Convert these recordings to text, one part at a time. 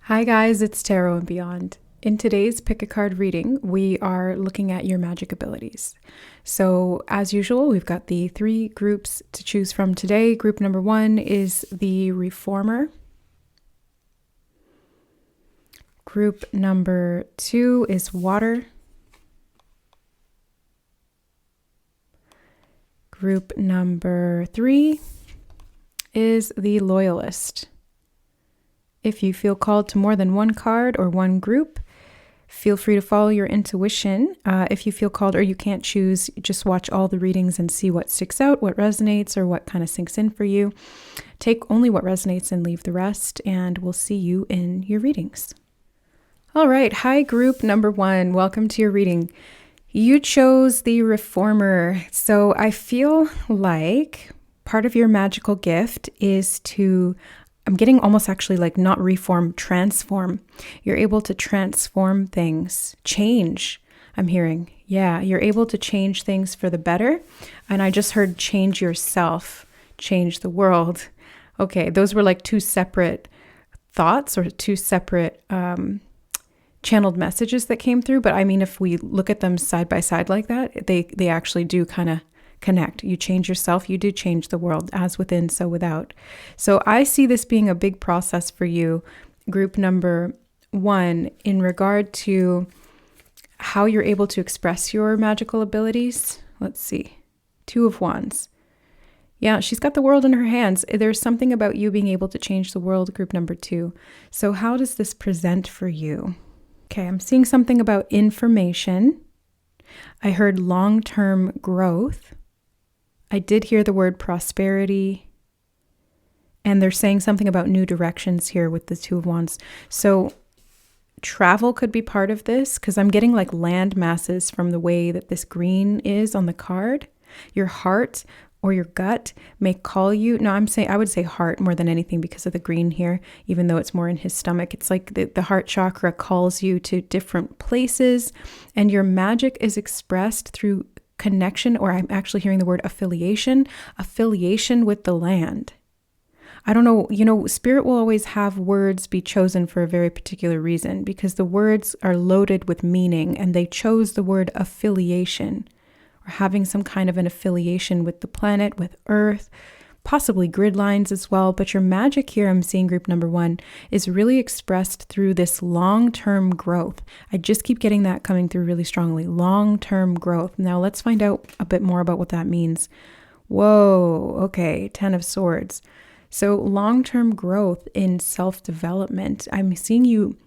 Hi guys, it's Tarot and Beyond. In today's Pick a Card reading, we are looking at your magic abilities. So as usual, we've got the three groups to choose from today. Group number 1 is the Reformer. Group number 2 is Water. Group number 3 is the Loyalist. If you feel called to more than one card or one group, feel free to follow your intuition. If you feel called or you can't choose, just watch all the readings and see what sticks out, what resonates, or what kind of sinks in for you. Take only what resonates and leave the rest, and we'll see you in your readings. All right. Hi, group number 1. Welcome to your reading. You chose the Reformer. So I feel like part of your magical gift is to I'm getting almost actually like not reform, transform. You're able to transform things, change, I'm hearing. Yeah, you're able to change things for the better. And I just heard change yourself, change the world. Okay, those were like two separate thoughts or two separate channeled messages that came through. But I mean, if we look at them side by side like that, they actually do kind of connect. You change yourself, you do change the world, as within, so without. So I see this being a big process for you, group number 1, in regard to how you're able to express your magical abilities. Let's see. 2 of Wands. Yeah, she's got the world in her hands. There's something about you being able to change the world, group number 2. So how does this present for you? Okay, I'm seeing something about information. I heard long-term growth. I did hear the word prosperity, and they're saying something about new directions here with the 2 of Wands. So travel could be part of this because I'm getting like land masses from the way that this green is on the card. Your heart or your gut may call you. No, I would say heart more than anything because of the green here, even though it's more in his stomach. It's like the heart chakra calls you to different places, and your magic is expressed through connection, or I'm actually hearing the word affiliation with the land. I don't know, spirit will always have words be chosen for a very particular reason because the words are loaded with meaning, and they chose the word affiliation, or having some kind of an affiliation with the planet, with Earth, possibly grid lines as well. But your magic here, I'm seeing group number 1, is really expressed through this long-term growth. I just keep getting that coming through really strongly. Long-term growth. Now let's find out a bit more about what that means. Whoa, okay, 10 of Swords. So long-term growth in self-development. I'm seeing you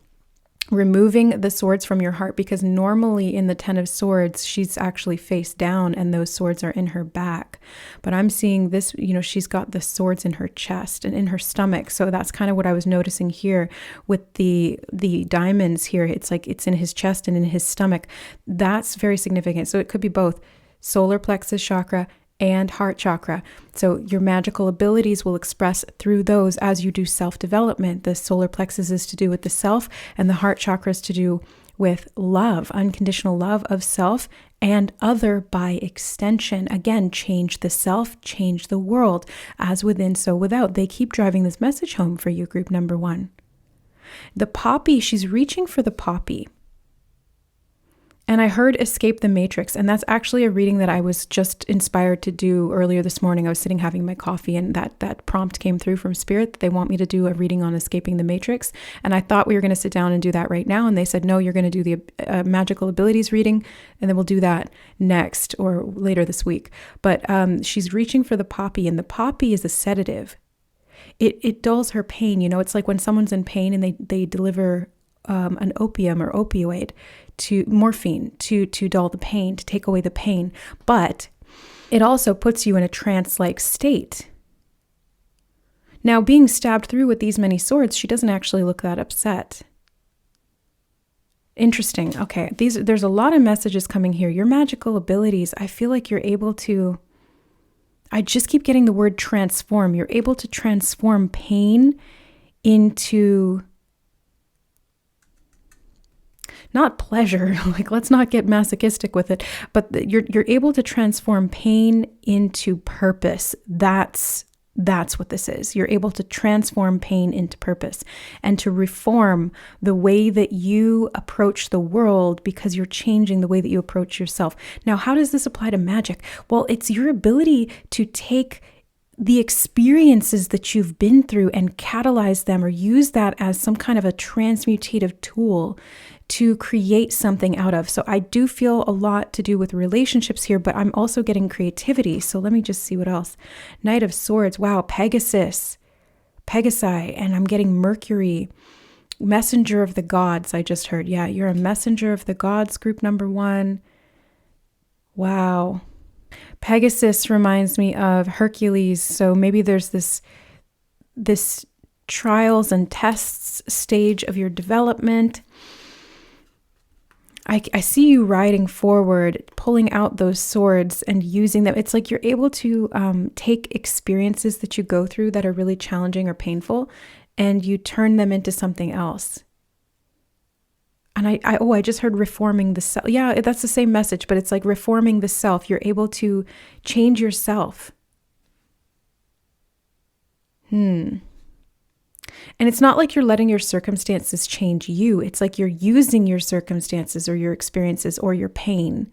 removing the swords from your heart, because normally in the 10 of Swords, she's actually face down and those swords are in her back. But I'm seeing this, she's got the swords in her chest and in her stomach. So that's kind of what I was noticing here with the diamonds here. It's like it's in his chest and in his stomach. That's very significant. So it could be both solar plexus chakra and heart chakra. So your magical abilities will express through those as you do self-development. The solar plexus is to do with the self, and the heart chakra is to do with love, unconditional love of self and other by extension. Again, change the self, change the world, as within, so without. They keep driving this message home for you, group number 1. The poppy, she's reaching for the poppy. And I heard escape the matrix. And that's actually a reading that I was just inspired to do earlier this morning. I was sitting having my coffee, and that prompt came through from Spirit that they want me to do a reading on escaping the matrix. And I thought we were going to sit down and do that right now. And they said, no, you're going to do the magical abilities reading, and then we'll do that next or later this week. But she's reaching for the poppy, and the poppy is a sedative. It dulls her pain. It's like when someone's in pain and they deliver an opium or opioid, to morphine to dull the pain, to take away the pain. But it also puts you in a trance-like state. Now, being stabbed through with these many swords, she doesn't actually look that upset. Interesting. Okay, there's a lot of messages coming here. Your magical abilities, I feel like you're able to, I just keep getting the word transform. You're able to transform pain into not pleasure, like let's not get masochistic with it, but you're able to transform pain into purpose. That's That's what this is. You're able to transform pain into purpose and to reform the way that you approach the world because you're changing the way that you approach yourself. Now, how does this apply to magic? Well, it's your ability to take the experiences that you've been through and catalyze them or use that as some kind of a transmutative tool to create something out of. So I do feel a lot to do with relationships here, but I'm also getting creativity. So let me just see what else. Knight of Swords. Wow. Pegasi, and I'm getting Mercury. Messenger of the gods, I just heard. Yeah, you're a messenger of the gods, group number 1. Wow. Pegasus reminds me of Hercules. So maybe there's this trials and tests stage of your development. I see you riding forward, pulling out those swords and using them. It's like you're able to take experiences that you go through that are really challenging or painful, and you turn them into something else. And I just heard reforming the self. Yeah, that's the same message, but it's like reforming the self. You're able to change yourself. And it's not like you're letting your circumstances change you. It's like you're using your circumstances or your experiences or your pain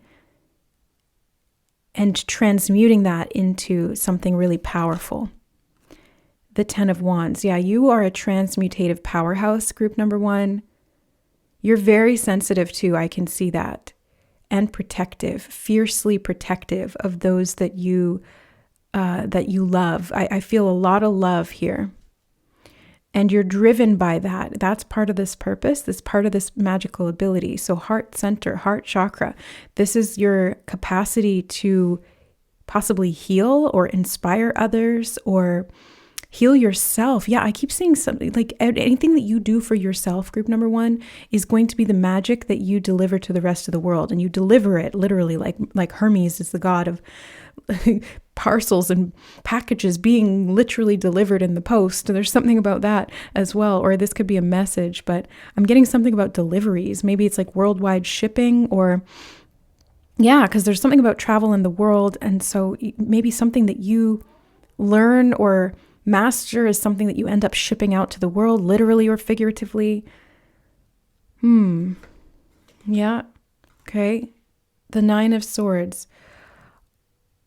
and transmuting that into something really powerful. The 10 of Wands. Yeah, you are a transmutative powerhouse, group number 1. You're very sensitive too, I can see that. And protective, fiercely protective of those that you love. I feel a lot of love here. And you're driven by that. That's part of this purpose. That's part of this magical ability. So heart center, heart chakra. This is your capacity to possibly heal or inspire others or heal yourself. Yeah, I keep saying something like anything that you do for yourself, group number 1, is going to be the magic that you deliver to the rest of the world. And you deliver it literally like Hermes is the god of parcels and packages being literally delivered in the post. And there's something about that as well. Or this could be a message, but I'm getting something about deliveries. Maybe it's like worldwide shipping or because there's something about travel in the world. And so maybe something that you learn or master is something that you end up shipping out to the world, literally or figuratively. Yeah. Okay. The 9 of Swords.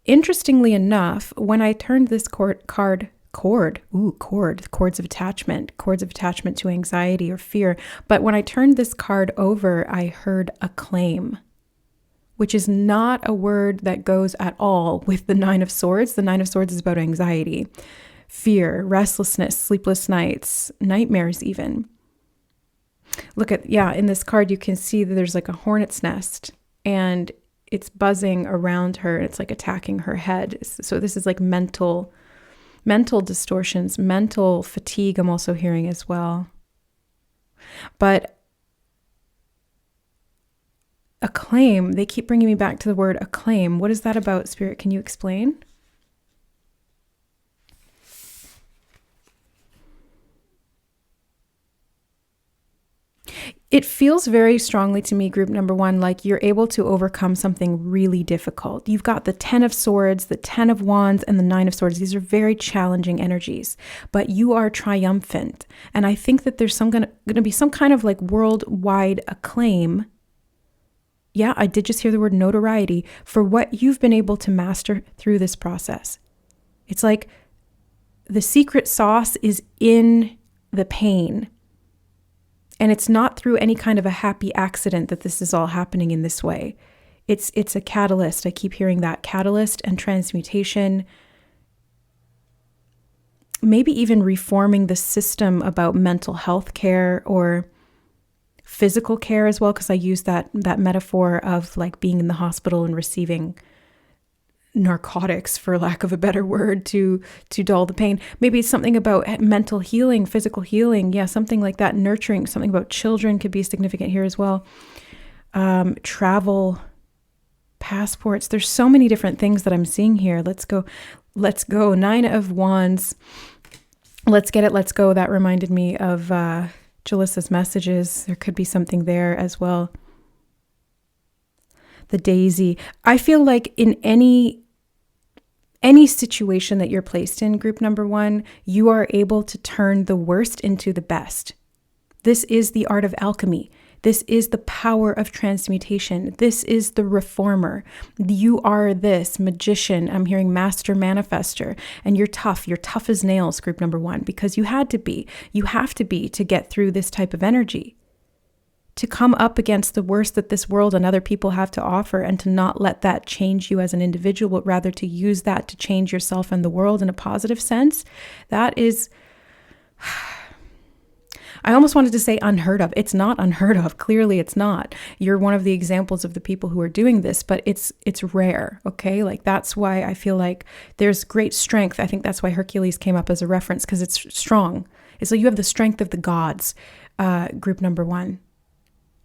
Interestingly enough, when I turned this cords of attachment to anxiety or fear. But when I turned this card over, I heard acclaim, which is not a word that goes at all with the 9 of Swords. The 9 of Swords is about anxiety, fear, restlessness, sleepless nights, nightmares even. Look at, in this card, you can see that there's like a hornet's nest and it's buzzing around her. It's like attacking her head. So this is like mental distortions, mental fatigue I'm also hearing as well. But acclaim, they keep bringing me back to the word acclaim. What is that about, Spirit? Can you explain? It feels very strongly to me, group number 1, like you're able to overcome something really difficult. You've got the 10 of Swords, the 10 of Wands, and the 9 of Swords. These are very challenging energies, but you are triumphant. And I think that there's going to be some kind of like worldwide acclaim. Yeah, I did just hear the word notoriety for what you've been able to master through this process. It's like the secret sauce is in the pain. And it's not through any kind of a happy accident that this is all happening in this way. It's a catalyst. I keep hearing that. Catalyst and transmutation. Maybe even reforming the system about mental health care or physical care as well, because I use that metaphor of like being in the hospital and receiving narcotics, for lack of a better word, to dull the pain. Maybe it's something about mental healing, physical healing. Yeah, something like that. Nurturing, something about children could be significant here as well. Travel, passports. There's so many different things that I'm seeing here. Let's go. 9 of Wands. Let's get it. Let's go. That reminded me of Jalissa's messages. There could be something there as well. The Daisy. I feel like in any Any situation that you're placed in, group number 1, you are able to turn the worst into the best. This is the art of alchemy. This is the power of transmutation. This is the reformer. You are this magician. I'm hearing master manifester, and you're tough. You're tough as nails, group number 1, because you had to be. You have to be to get through this type of energy, to come up against the worst that this world and other people have to offer, and to not let that change you as an individual, but rather to use that to change yourself and the world in a positive sense. That is... I almost wanted to say unheard of. It's not unheard of. Clearly it's not. You're one of the examples of the people who are doing this, but it's rare, okay? Like, that's why I feel like there's great strength. I think that's why Hercules came up as a reference, because it's strong. It's like you have the strength of the gods, group number 1.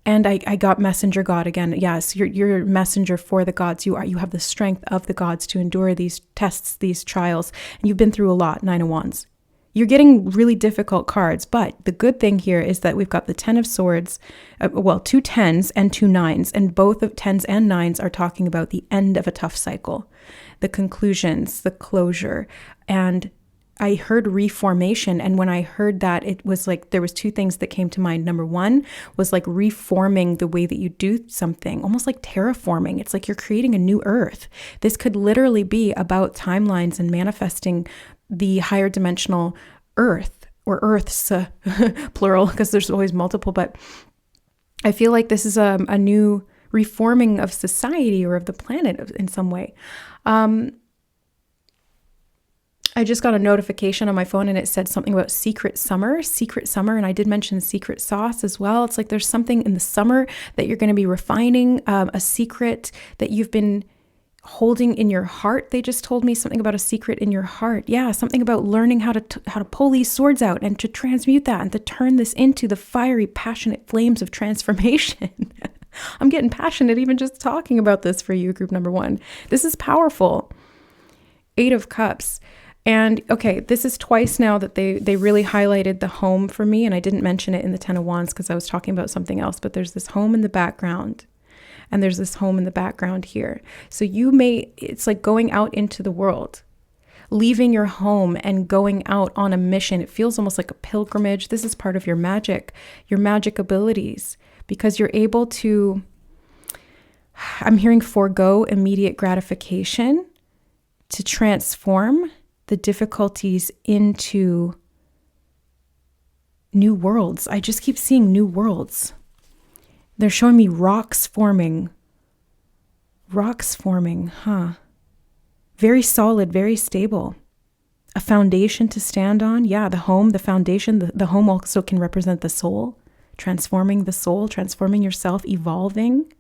And I got messenger God again. Yes, you're a messenger for the gods. You have the strength of the gods to endure these tests, these trials. And you've been through a lot, 9 of Wands. You're getting really difficult cards, but the good thing here is that we've got the 10 of Swords, 2 10s and 2 9s, and both of 10s and 9s are talking about the end of a tough cycle, the conclusions, the closure. And I heard reformation, and when I heard that, it was like there was 2 things that came to mind. Number 1 was like reforming the way that you do something, almost like terraforming. It's like you're creating a new earth. This could literally be about timelines and manifesting the higher dimensional earth, or earths, plural, because there's always multiple. But I feel like this is a new reforming of society or of the planet in some way. I just got a notification on my phone, and it said something about secret summer, and I did mention secret sauce as well. It's like there's something in the summer that you're going to be refining, a secret that you've been holding in your heart. They just told me something about a secret in your heart. Yeah, something about learning how to pull these swords out and to transmute that and to turn this into the fiery, passionate flames of transformation. I'm getting passionate even just talking about this for you, group number 1. This is powerful. 8 of Cups. And okay, this is twice now that they really highlighted the home for me, and I didn't mention it in the 10 of Wands because I was talking about something else, but there's this home in the background. And there's this home in the background here. So it's like going out into the world, leaving your home and going out on a mission. It feels almost like a pilgrimage. This is part of your magic abilities, because you're able to, I'm hearing, forego immediate gratification to transform the difficulties into new worlds. I just keep seeing new worlds. They're showing me rocks forming, Very solid, very stable. A foundation to stand on. Yeah, the home, the foundation, the home also can represent the soul, transforming the soul, transforming yourself, evolving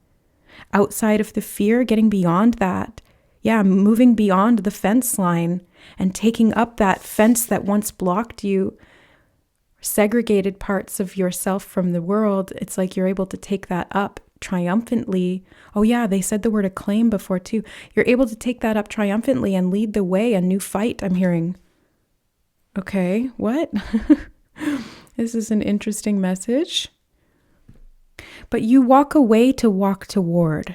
outside of the fear, getting beyond that. Yeah, moving beyond the fence line and taking up that fence that once blocked you, segregated parts of yourself from the world. It's like you're able to take that up triumphantly. Oh yeah, they said the word acclaim before too. You're able to take that up triumphantly and lead the way, a new fight, I'm hearing. Okay, what? This is an interesting message. But you walk away to walk toward.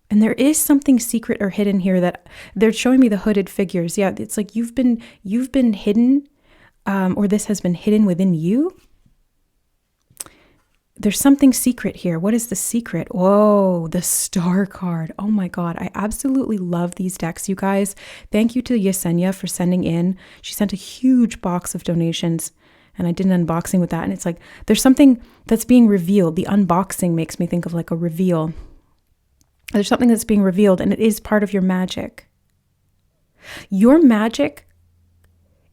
And there is something secret or hidden here that they're showing me, the hooded figures. Yeah, it's like you've been hidden, or this has been hidden within you. There's something secret here. What is the secret? Whoa, the Star card. Oh my God, I absolutely love these decks, you guys. Thank you to Yesenia for sending in. She sent a huge box of donations, and I did an unboxing with that. And it's like, there's something that's being revealed. The unboxing makes me think of like a reveal. There's something that's being revealed, and it is part of your magic. Your magic,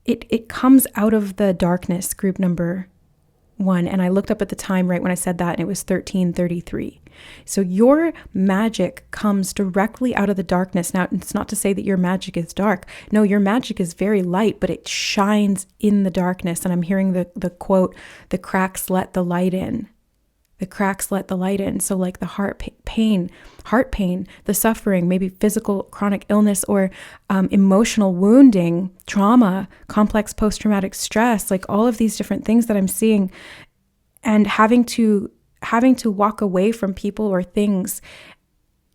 it comes out of the darkness, group number 1. And I looked up at the time right when I said that, and it was 1333. So your magic comes directly out of the darkness. Now, it's not to say that your magic is dark. No, your magic is very light, but it shines in the darkness. And I'm hearing the quote, "The cracks let the light in." The cracks let the light in. So like the heart pain, the suffering, maybe physical chronic illness, or emotional wounding, trauma, complex post-traumatic stress, like all of these different things that I'm seeing, and having to walk away from people or things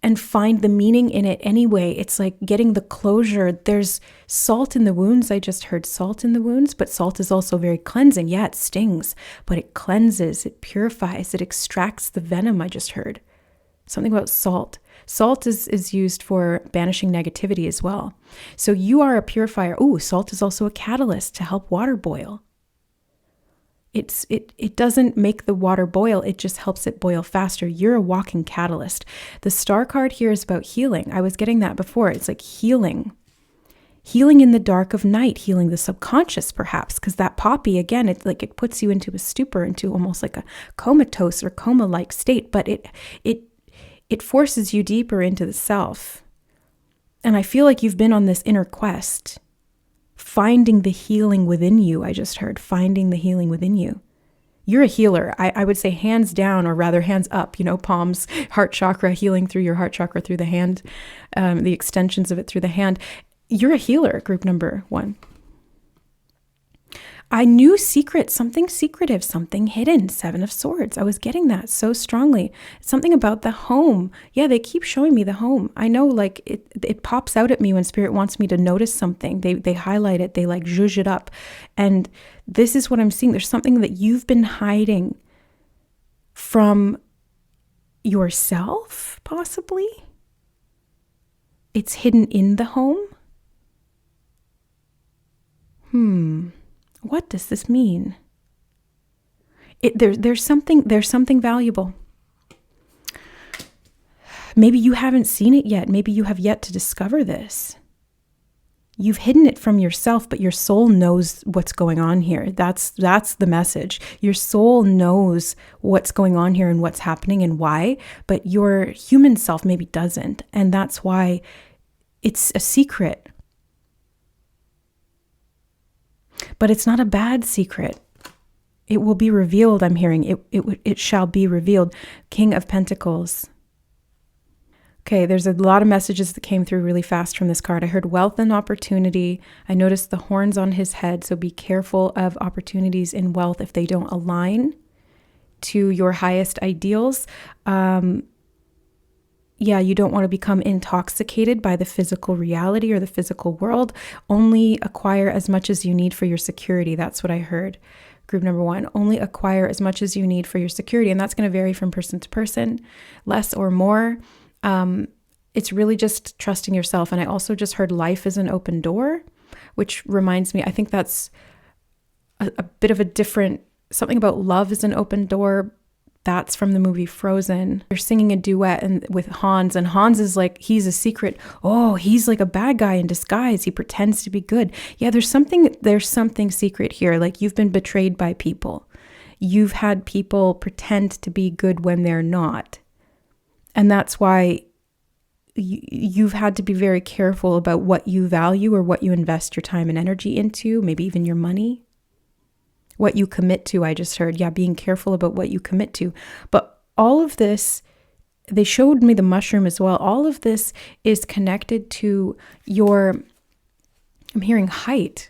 and find the meaning in it anyway. It's like getting the closure. There's salt in the wounds. I just heard salt in the wounds, but salt is also very cleansing. Yeah, it stings, but it cleanses, it purifies, it extracts the venom. I just heard something about salt. Salt is used for banishing negativity as well. So you are a purifier. Ooh, salt is also a catalyst to help water boil. It doesn't make the water boil, it just helps it boil faster. You're a walking catalyst. The star card here is about healing. I was getting that before. It's like healing. Healing in the dark of night, healing the subconscious perhaps, because that poppy, again, it puts you into a stupor, into almost like a comatose or coma-like state, but it forces you deeper into the self. And I feel like you've been on this inner quest, finding the healing within you. I just heard finding the healing within you. You're a healer. I would say hands down, or rather hands up, palms, heart chakra, healing through your heart chakra, through the hand, the extensions of it through the hand. You're a healer, group number 1. I knew something secretive, something hidden, 7 of Swords. I was getting that so strongly. Something about the home. Yeah, they keep showing me the home. I know, like, it pops out at me when Spirit wants me to notice something. They highlight it, they like zhuzh it up. And this is what I'm seeing. There's something that you've been hiding from yourself, possibly. It's hidden in the home. What does this mean? There's something valuable. Maybe you haven't seen it yet. Maybe you have yet to discover this. You've hidden it from yourself, but your soul knows what's going on here. That's the message. Your soul knows what's going on here and what's happening and why, but your human self maybe doesn't. And that's why it's a secret. But it's not a bad secret. It will be revealed, I'm hearing. It shall be revealed. King of Pentacles. Okay, there's a lot of messages that came through really fast from this card. I heard wealth and opportunity. I noticed the horns on his head, so be careful of opportunities in wealth if they don't align to your highest ideals. Yeah, you don't want to become intoxicated by the physical reality or the physical world. Only acquire as much as you need for your security. That's what I heard. Group number 1, only acquire as much as you need for your security. And that's going to vary from person to person, less or more. It's really just trusting yourself. And I also just heard life is an open door, which reminds me, I think that's a bit of a different, something about love is an open door. That's from the movie Frozen. They're singing a duet with Hans, and Hans is like, he's a secret. Oh, he's like a bad guy in disguise. He pretends to be good. Yeah, there's something secret here. Like, you've been betrayed by people. You've had people pretend to be good when they're not. And that's why you've had to be very careful about what you value or what you invest your time and energy into, maybe even your money. What you commit to, I just heard. Yeah, being careful about what you commit to. But all of this, they showed me the mushroom as well. All of this is connected to I'm hearing height.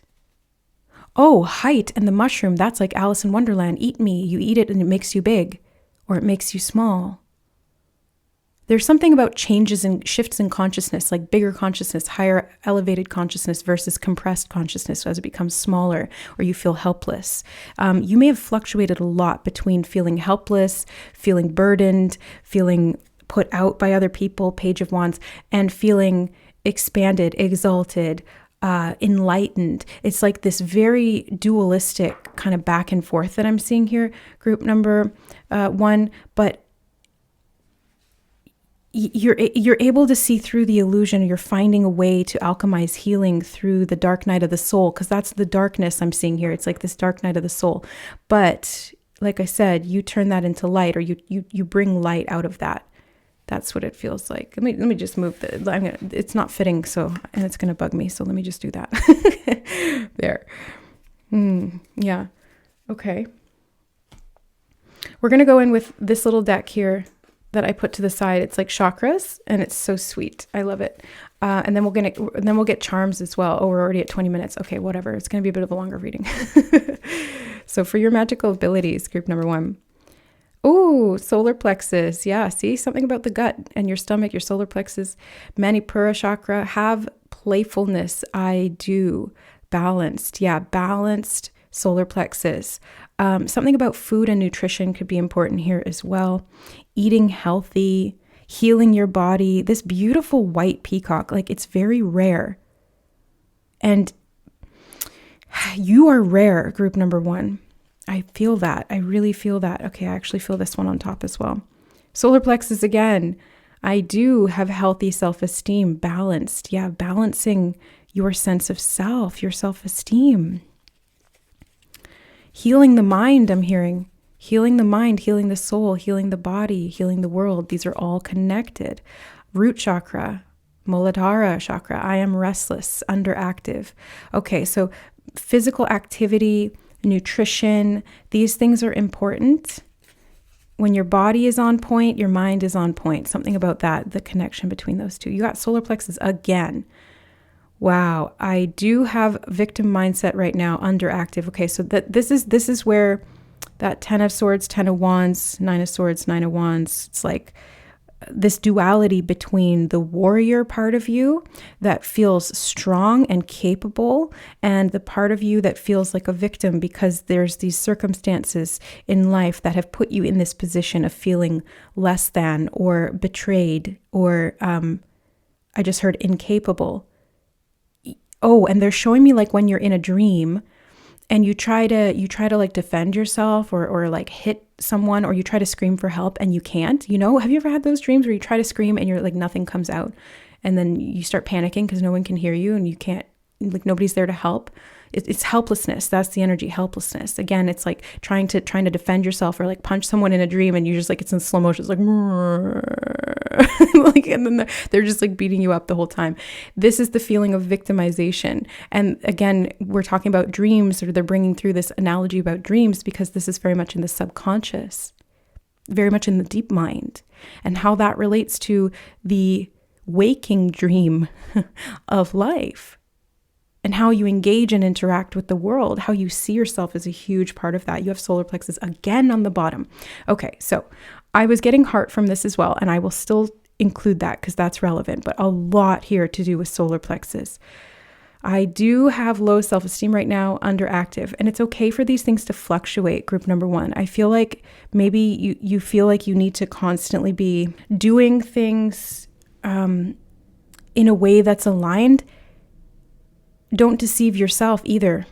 Oh, height and the mushroom. That's like Alice in Wonderland. Eat me. You eat it and it makes you big, or it makes you small. There's something about changes and shifts in consciousness, like bigger consciousness, higher elevated consciousness versus compressed consciousness as it becomes smaller or you feel helpless. You may have fluctuated a lot between feeling helpless, feeling burdened, feeling put out by other people, Page of Wands, and feeling expanded, exalted, enlightened. It's like this very dualistic kind of back and forth that I'm seeing here, group number 1, but you're able to see through the illusion. You're finding a way to alchemize healing through the dark night of the soul, because that's the darkness I'm seeing here. It's like this dark night of the soul. But like I said, you turn that into light, or you bring light out of that. That's what it feels like. Let me just move it's not fitting, so, and it's gonna bug me. So let me just do that. There. Yeah. Okay. We're gonna go in with this little deck here that I put to the side. It's like chakras, and it's so sweet. I love it. And then we'll get charms as well. Oh, we're already at 20 minutes. Okay, whatever. It's going to be a bit of a longer reading. So for your magical abilities, group number 1, Oh, solar plexus. Yeah, see, something about the gut and your stomach, your solar plexus, Manipura chakra. Have playfulness. I do. Balanced. Yeah, balanced solar plexus. Something about food and nutrition could be important here as well. Eating healthy, healing your body. This beautiful white peacock, like it's very rare. And you are rare, group number 1. I feel that. I really feel that. Okay, I actually feel this one on top as well. Solar plexus again. I do have healthy self-esteem, balanced. Yeah, balancing your sense of self, your self-esteem. Healing the mind, I'm hearing. Healing the mind, healing the soul, healing the body, healing the world. These are all connected. Root chakra, Muladhara chakra. I am restless, underactive. Okay, so physical activity, nutrition, these things are important. When your body is on point, your mind is on point. Something about that, the connection between those two. You got solar plexus again. Wow, I do have victim mindset right now, underactive. Okay, so this is where that 10 of Swords, 10 of Wands, 9 of Swords, 9 of Wands, it's like this duality between the warrior part of you that feels strong and capable and the part of you that feels like a victim because there's these circumstances in life that have put you in this position of feeling less than or betrayed or I just heard incapable. Oh, and they're showing me like when you're in a dream and you try to like defend yourself or like hit someone or you try to scream for help and you can't, you know, have you ever had those dreams where you try to scream and you're like, nothing comes out and then you start panicking because no one can hear you and you can't, like nobody's there to help. It's helplessness. That's the energy, helplessness. Again, it's like trying to defend yourself or like punch someone in a dream and you just like, it's in slow motion. It's like, like, and then they're just like beating you up the whole time. This is the feeling of victimization. And again, we're talking about dreams, or they're bringing through this analogy about dreams because this is very much in the subconscious, very much in the deep mind, and how that relates to the waking dream of life. And how you engage and interact with the world, how you see yourself is a huge part of that. You have solar plexus again on the bottom. Okay, so I was getting heart from this as well, and I will still include that because that's relevant, but a lot here to do with solar plexus. I do have low self-esteem right now, underactive, and it's okay for these things to fluctuate, group number 1. I feel like maybe you feel like you need to constantly be doing things in a way that's aligned. Don't deceive yourself either.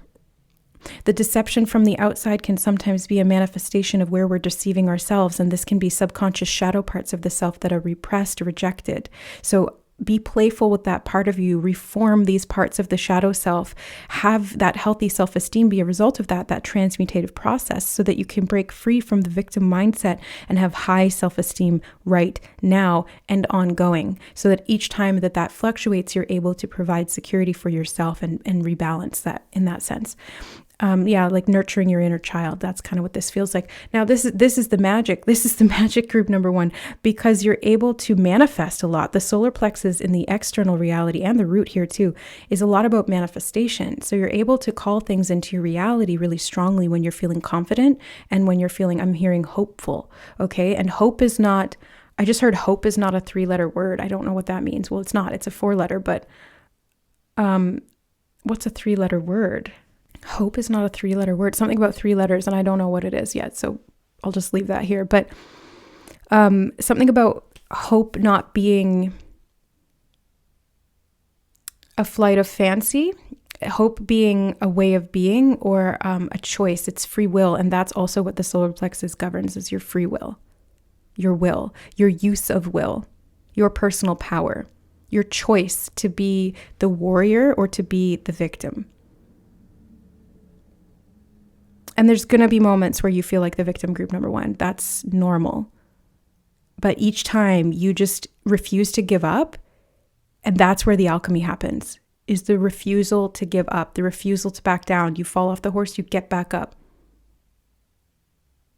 The deception from the outside can sometimes be a manifestation of where we're deceiving ourselves, and this can be subconscious shadow parts of the self that are repressed or rejected. So be playful with that part of you, reform these parts of the shadow self, have that healthy self-esteem be a result of that transmutative process so that you can break free from the victim mindset and have high self-esteem right now and ongoing, so that each time that fluctuates, you're able to provide security for yourself and rebalance that in that sense. Like nurturing your inner child. That's kind of what this feels like. Now, this is the magic. This is the magic, group number 1, because you're able to manifest a lot. The solar plexus in the external reality, and the root here too, is a lot about manifestation. So you're able to call things into your reality really strongly when you're feeling confident and when you're feeling, I'm hearing hopeful. Okay. And hope is not, I just heard hope is not a 3-letter word. I don't know what that means. Well, it's not, it's a 4-letter, but, what's a 3-letter word? Hope is not a 3-letter word, something about 3 letters, and I don't know what it is yet, so I'll just leave that here. But something about hope not being a flight of fancy, hope being a way of being or a choice. It's free will, and that's also what the solar plexus governs, is your free will, your use of will, your personal power, your choice to be the warrior or to be the victim. And there's going to be moments where you feel like the victim, group number 1. That's normal. But each time you just refuse to give up, and that's where the alchemy happens, is the refusal to give up, the refusal to back down. You fall off the horse, you get back up.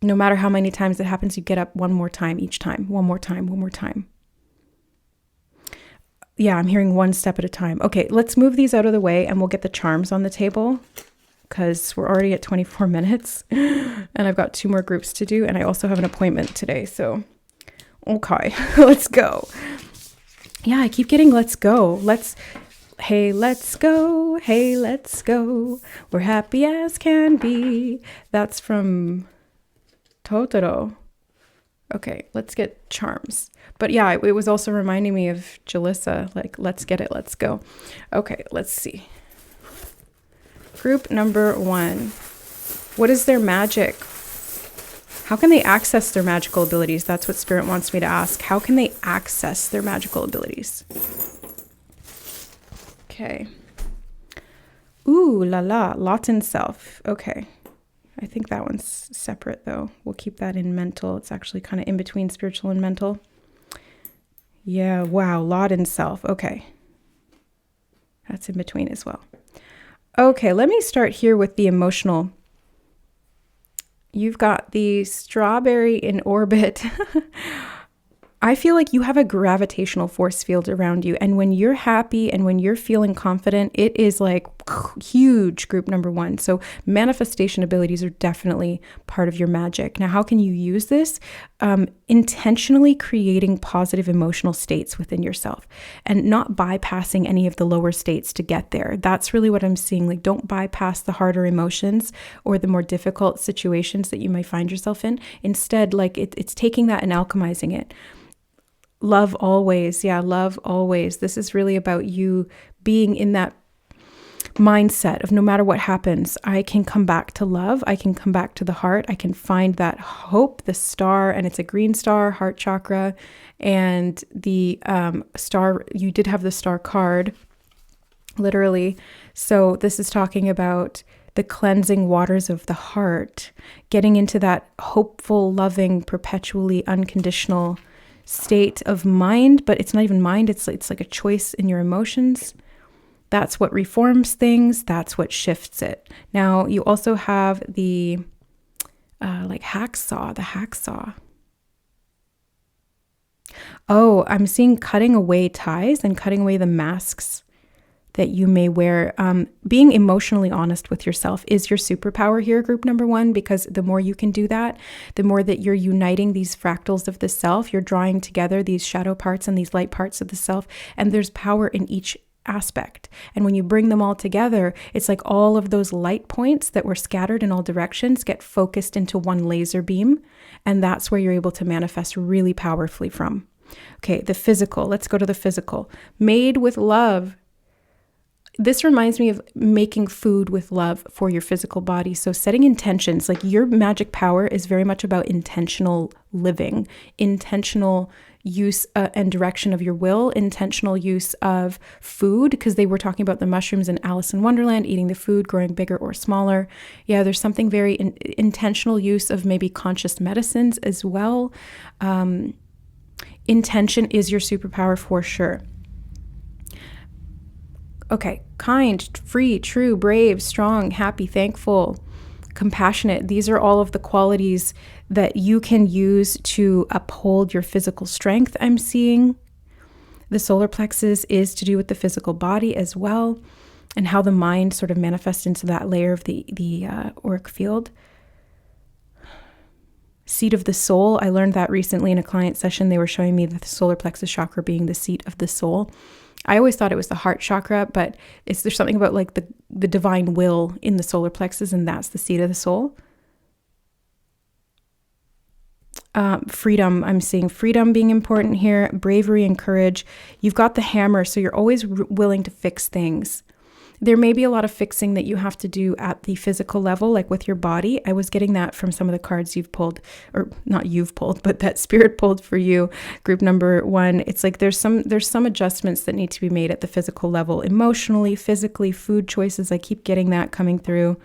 No matter how many times it happens, you get up one more time each time, one more time. Yeah, I'm hearing one step at a time. Okay, let's move these out of the way and we'll get the charms on the table. because we're already at 24 minutes and I've got 2 more groups to do. And I also have an appointment today. So, okay, let's go. Yeah, I keep getting let's go. Hey, let's go. Hey, let's go. We're happy as can be. That's from Totoro. Okay, let's get charms. But yeah, it was also reminding me of Jalissa, like, let's get it, let's go. Okay, let's see. Group number 1. What is their magic? How can they access their magical abilities? That's what Spirit wants me to ask. How can they access their magical abilities? Okay. Ooh, la la, lot in self. Okay. I think that one's separate though. We'll keep that in mental. It's actually kind of in between spiritual and mental. Yeah, wow, lot in self. Okay. That's in between as well. Okay, let me start here with the emotional. You've got the strawberry in orbit. I feel like you have a gravitational force field around you. And when you're happy and when you're feeling confident, it is like huge, group number 1. So manifestation abilities are definitely part of your magic. Now, how can you use this? Intentionally creating positive emotional states within yourself and not bypassing any of the lower states to get there. That's really what I'm seeing. Like, don't bypass the harder emotions or the more difficult situations that you might find yourself in. Instead, like it's taking that and alchemizing it. Love always. Yeah, love always. This is really about you being in that mindset of no matter what happens, I can come back to love. I can come back to the heart. I can find that hope, the star, and it's a green star, heart chakra. And the star, you did have the star card, literally. So this is talking about the cleansing waters of the heart, getting into that hopeful, loving, perpetually unconditional state of mind, but it's not even mind, it's like a choice in your emotions. That's what reforms things, that's what shifts it. Now you also have the the hacksaw. Oh, I'm seeing cutting away ties and cutting away the masks that you may wear. Being emotionally honest with yourself is your superpower here, group number 1, because the more you can do that, the more that you're uniting these fractals of the self, you're drawing together these shadow parts and these light parts of the self, and there's power in each aspect. And when you bring them all together, it's like all of those light points that were scattered in all directions get focused into one laser beam, and that's where you're able to manifest really powerfully from. Okay, the physical. Let's go to the physical. Made with love. This reminds me of making food with love for your physical body. So setting intentions, like your magic power is very much about intentional living, intentional use and direction of your will, intentional use of food, because they were talking about the mushrooms in Alice in Wonderland, eating the food, growing bigger or smaller. Yeah, there's something very intentional use of maybe conscious medicines as well. Intention is your superpower for sure. Okay, kind, free, true, brave, strong, happy, thankful, compassionate. These are all of the qualities that you can use to uphold your physical strength, I'm seeing. The solar plexus is to do with the physical body as well, and how the mind sort of manifests into that layer of the auric field. Seat of the soul. I learned that recently in a client session. They were showing me the solar plexus chakra being the seat of the soul. I always thought it was the heart chakra, but there's something about like the divine will in the solar plexus, and that's the seat of the soul. Freedom. I'm seeing freedom being important here. Bravery and courage. You've got the hammer, so you're always willing to fix things. There may be a lot of fixing that you have to do at the physical level, like with your body. I was getting that from some of the cards you've pulled, or not you've pulled, but that spirit pulled for you, group number 1. It's like there's some adjustments that need to be made at the physical level, emotionally, physically, food choices. I keep getting that coming through.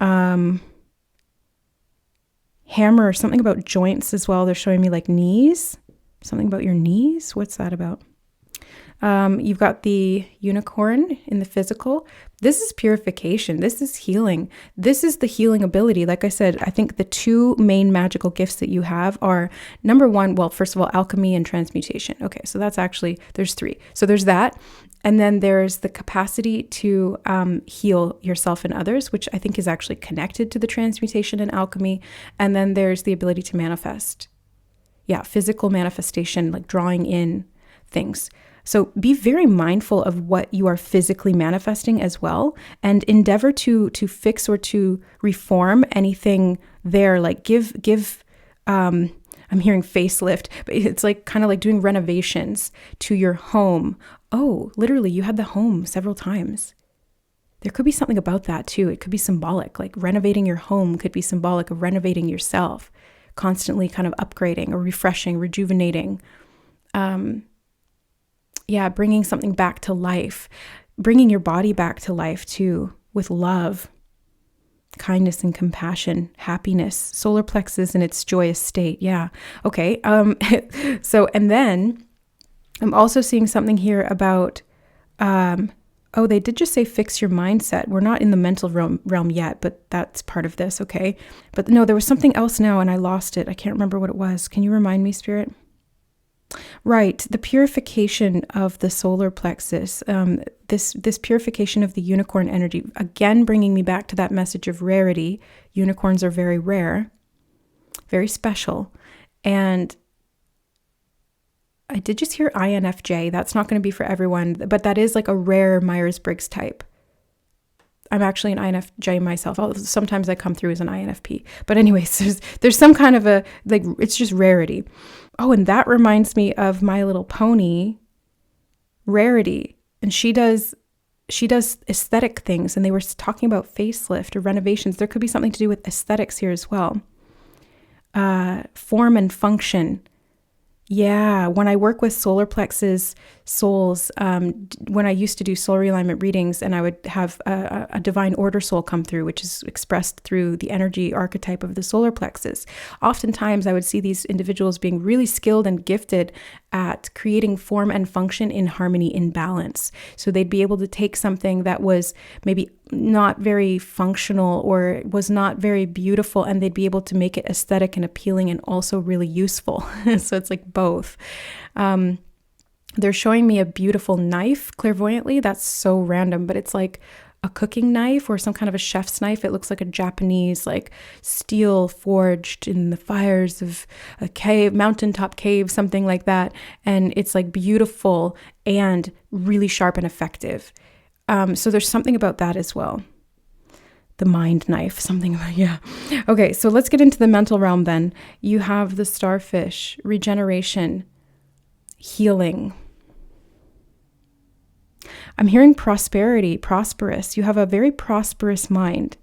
Hammer, something about joints as well. They're showing me like knees, something about your knees. What's that about? You've got the unicorn in the physical. This is purification. This is healing. This is the healing ability. Like I said, I think the two main magical gifts that you have are, number one, well, first of all, alchemy and transmutation. Okay, so that's actually, there's three. So there's that. And then there's the capacity to heal yourself and others, which I think is actually connected to the transmutation and alchemy. And then there's the ability to manifest. Yeah, physical manifestation, like drawing in things. So be very mindful of what you are physically manifesting as well, and endeavor to fix or to reform anything there. Like give I'm hearing facelift, but it's like kind of like doing renovations to your home. Oh, literally, you had the home several times. There could be something about that too. It could be symbolic, like renovating your home could be symbolic of renovating yourself, constantly kind of upgrading or refreshing, rejuvenating. Bringing something back to life, bringing your body back to life too, with love, kindness and compassion, happiness, solar plexus in its joyous state. Yeah. Okay. So, and then I'm also seeing something here about, they did just say fix your mindset. We're not in the mental realm yet, but that's part of this. Okay. But no, there was something else now and I lost it. I can't remember what it was. Can you remind me, Spirit? Right, the purification of the solar plexus, this purification of the unicorn energy, again bringing me back to that message of rarity. Unicorns are very rare, very special. And I did just hear INFJ. That's not going to be for everyone, but that is like a rare Myers-Briggs type. I'm actually an INFJ myself. Sometimes I come through as an INFP. But anyways, there's some kind of a, like, it's just rarity. Oh, and that reminds me of My Little Pony, Rarity. And she does aesthetic things. And they were talking about facelift or renovations. There could be something to do with aesthetics here as well. Form and function. Yeah, when I work with solar plexus souls, when I used to do soul realignment readings and I would have a divine order soul come through, which is expressed through the energy archetype of the solar plexus, oftentimes I would see these individuals being really skilled and gifted at creating form and function in harmony, in balance. So they'd be able to take something that was maybe not very functional or was not very beautiful, and they'd be able to make it aesthetic and appealing and also really useful. So it's like both. They're showing me a beautiful knife clairvoyantly. That's so random, but it's like a cooking knife or some kind of a chef's knife. It looks like a Japanese, like steel forged in the fires of a cave, mountaintop cave, something like that. And it's like beautiful and really sharp and effective. So there's something about that as well. The mind knife, something about, yeah. Okay, so let's get into the mental realm then. You have the starfish, regeneration, healing. I'm hearing prosperity, prosperous. You have a very prosperous mind.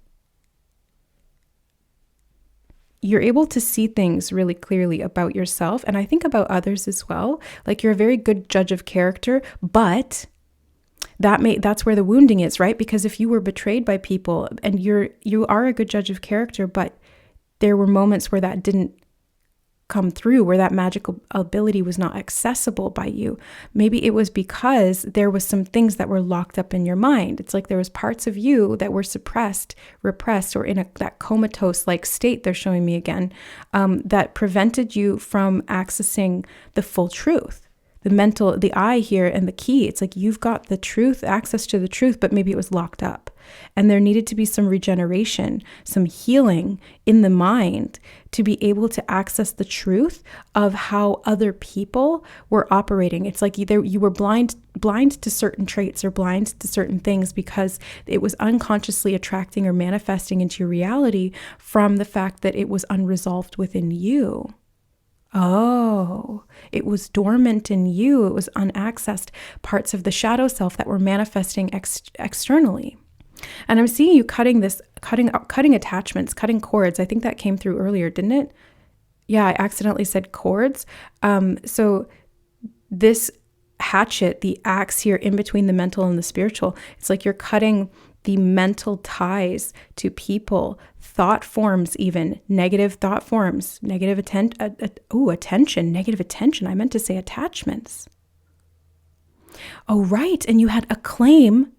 You're able to see things really clearly about yourself, and I think about others as well. Like you're a very good judge of character, but that's where the wounding is, right? Because if you were betrayed by people and you are a good judge of character, but there were moments where that didn't come through, where that magical ability was not accessible by you. Maybe it was because there was some things that were locked up in your mind. It's like there was parts of you that were suppressed, repressed, or in that comatose-like state they're showing me again, that prevented you from accessing the full truth. The eye here and the key, it's like you've got the truth, access to the truth, but maybe it was locked up. And there needed to be some regeneration, some healing in the mind to be able to access the truth of how other people were operating. It's like you were blind to certain traits or blind to certain things because it was unconsciously attracting or manifesting into your reality from the fact that it was unresolved within you. Oh, it was dormant in you. It was unaccessed parts of the shadow self that were manifesting externally. And I'm seeing you cutting attachments, cutting cords. I think that came through earlier, didn't it? Yeah, I accidentally said cords. So this hatchet, the axe here in between the mental and the spiritual, it's like you're cutting the mental ties to people, thought forms, even negative thought forms, negative attention, negative attention. I meant to say attachments. Oh, right. And you had acclaim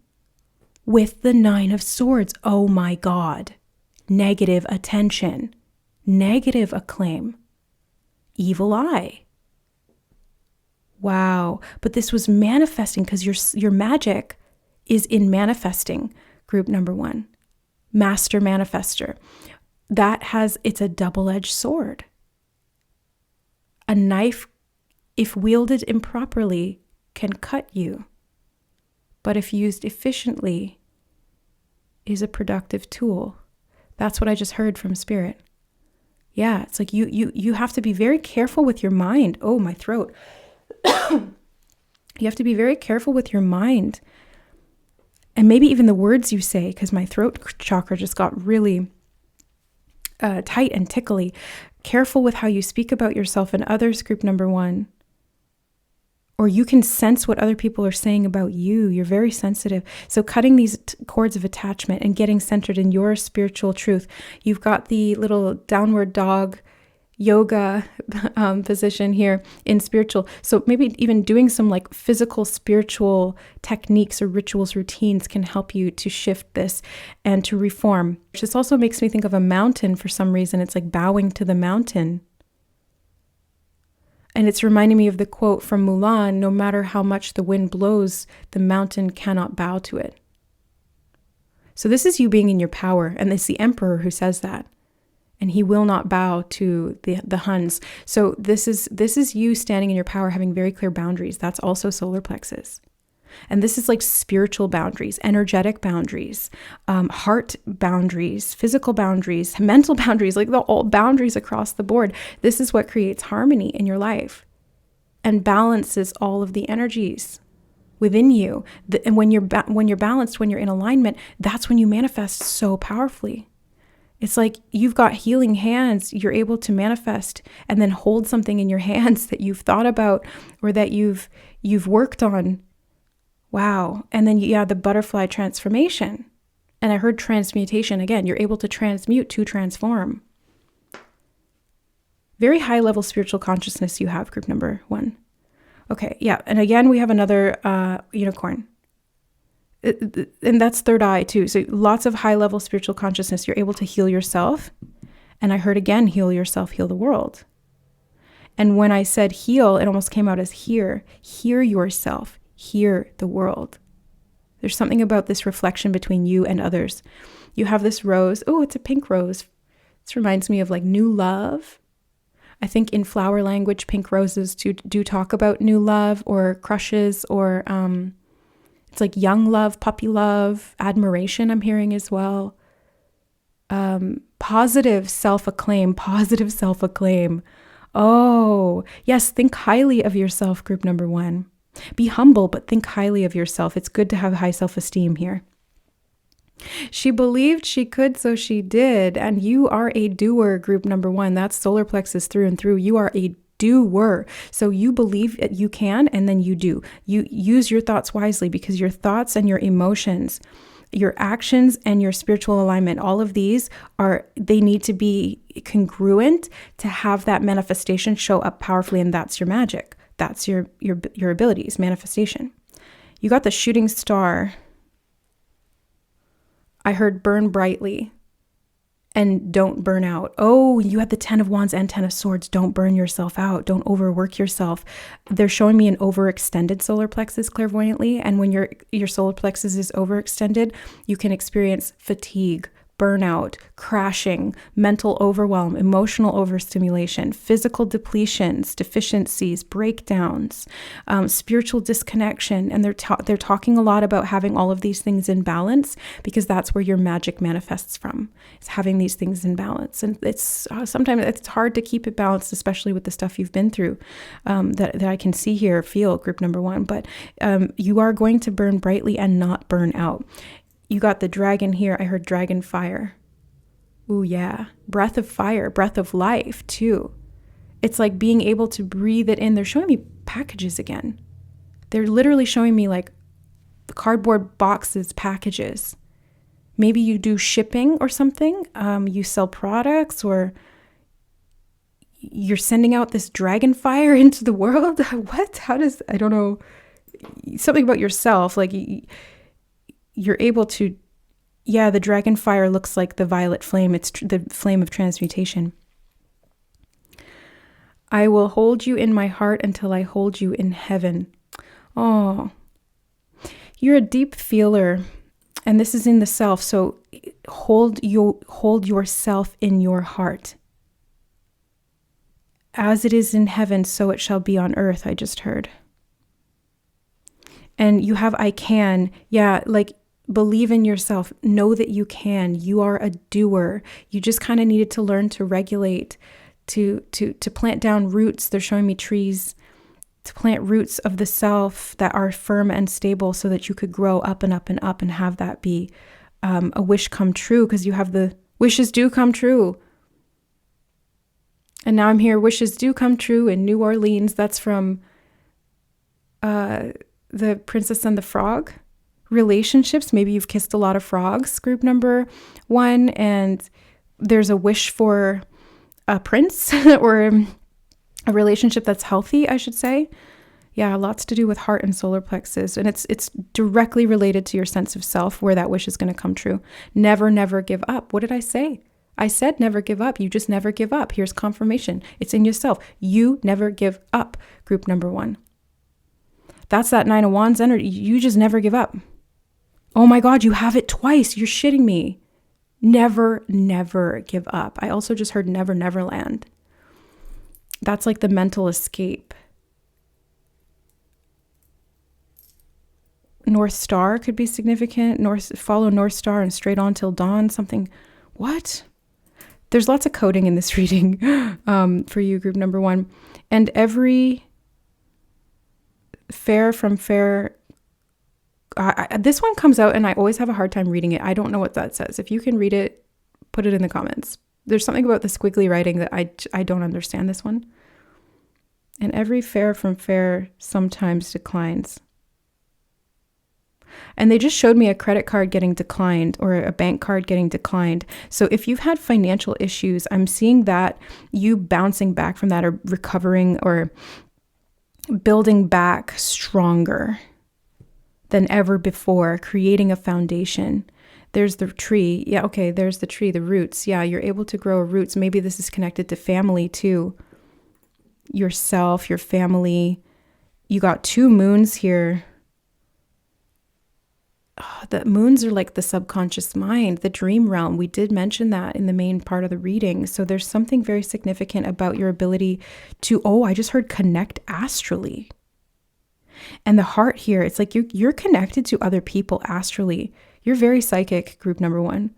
with the 9 of Swords. Oh my God. Negative attention, negative acclaim, evil eye. Wow. But this was manifesting because your magic is in manifesting, group number 1. Master manifester. It's a double-edged sword. A knife, if wielded improperly, can cut you. But if used efficiently, is a productive tool. That's what I just heard from Spirit. Yeah, it's like you have to be very careful with your mind. Oh, my throat. You have to be very careful with your mind. And maybe even the words you say, because my throat chakra just got really tight and tickly. Careful with how you speak about yourself and others, group number 1. Or you can sense what other people are saying about you. You're very sensitive. So cutting these cords of attachment and getting centered in your spiritual truth. You've got the little downward dog yoga position here in spiritual. So maybe even doing some like physical, spiritual techniques or rituals, routines can help you to shift this and to reform. This also makes me think of a mountain for some reason. It's like bowing to the mountain. And it's reminding me of the quote from Mulan, no matter how much the wind blows, the mountain cannot bow to it. So this is you being in your power, and it's the emperor who says that. And he will not bow to the Huns. So this is you standing in your power, having very clear boundaries. That's also solar plexus. And this is like spiritual boundaries, energetic boundaries, heart boundaries, physical boundaries, mental boundaries, like all boundaries across the board. This is what creates harmony in your life and balances all of the energies within you. And when you're balanced, when you're in alignment, that's when you manifest so powerfully. It's like you've got healing hands. You're able to manifest and then hold something in your hands that you've thought about or that you've worked on. Wow. And then, the butterfly transformation. And I heard transmutation again. You're able to transmute to transform. Very high level spiritual consciousness you have, group number 1. Okay. Yeah. And again, we have another unicorn. And that's third eye too. So lots of high level spiritual consciousness. You're able to heal yourself. And I heard again, heal yourself, heal the world. And when I said heal, it almost came out as hear yourself. Hear the world. There's something about this reflection between you and others. You have this rose. Oh, it's a pink rose. This reminds me of like new love. I think in flower language, pink roses do talk about new love or crushes or it's like young love, puppy love, admiration I'm hearing as well. Positive self-acclaim. Oh, yes, think highly of yourself, group number 1. Be humble, but think highly of yourself. It's good to have high self-esteem here. She believed she could, so she did. And you are a doer, group number 1. That's solar plexus through and through. You are a doer. So you believe that you can, and then you do. You use your thoughts wisely because your thoughts and your emotions, your actions and your spiritual alignment, all of these they need to be congruent to have that manifestation show up powerfully. And that's your magic. That's your abilities, manifestation. You got the shooting star. I heard burn brightly and don't burn out. Oh, you had the 10 of Wands and 10 of Swords. Don't burn yourself out. Don't overwork yourself. They're showing me an overextended solar plexus clairvoyantly. And when your solar plexus is overextended, you can experience fatigue, burnout, crashing, mental overwhelm, emotional overstimulation, physical depletions, deficiencies, breakdowns, spiritual disconnection. And they're talking a lot about having all of these things in balance because that's where your magic manifests from, is having these things in balance. And it's sometimes it's hard to keep it balanced, especially with the stuff you've been through that I can see here, feel, group number 1. But you are going to burn brightly and not burn out. You got the dragon here. I heard dragon fire. Ooh, yeah. Breath of fire, breath of life too. It's like being able to breathe it in. They're showing me packages again. They're literally showing me like cardboard boxes, packages. Maybe you do shipping or something. You sell products or you're sending out this dragon fire into the world. What? I don't know. something about yourself. Like you're able to, yeah, the dragon fire looks like the violet flame. It's the flame of transmutation. I will hold you in my heart until I hold you in heaven. Oh, you're a deep feeler, and this is in the self. So hold yourself in your heart. As it is in heaven, so it shall be on earth, I just heard. And you have I can. Yeah, like believe in yourself. Know that you can. You are a doer. You just kind of needed to learn to regulate, to plant down roots. They're showing me trees, to plant roots of the self that are firm and stable so that you could grow up and up and up and have that be a wish come true, because you have the wishes do come true. And now I'm here, wishes do come true in New Orleans. That's from The Princess and the Frog. Relationships, maybe you've kissed a lot of frogs, group number 1, and there's a wish for a prince or a relationship that's healthy, I should say. Yeah, lots to do with heart and solar plexus, and it's directly related to your sense of self, where that wish is going to come true. Never, never give up. What did I say? I said never give up. You just never give up. Here's confirmation. It's in yourself. You never give up, group number 1. That's that 9 of Wands energy. You just never give up. Oh my God, you have it twice. You're shitting me. Never, never give up. I also just heard never, never land. That's like the mental escape. North Star could be significant. Follow North Star and straight on till dawn. Something. What? There's lots of coding in this reading for you, group number 1. And every fair from fair. This one comes out and I always have a hard time reading it. I don't know what that says. If you can read it, put it in the comments. There's something about the squiggly writing that I don't understand this one. And every fair from fair sometimes declines. And they just showed me a credit card getting declined or a bank card getting declined. So if you've had financial issues, I'm seeing that you bouncing back from that or recovering or building back stronger than ever before, creating a foundation. There's the tree. Yeah, okay, there's the tree, the roots. Yeah, you're able to grow roots. Maybe this is connected to family too. Yourself, your family. You got 2 moons here. Oh, the moons are like the subconscious mind, the dream realm. We did mention that in the main part of the reading. So there's something very significant about your ability to, I just heard connect astrally. And the heart here, it's like you're connected to other people astrally. You're very psychic, group number 1.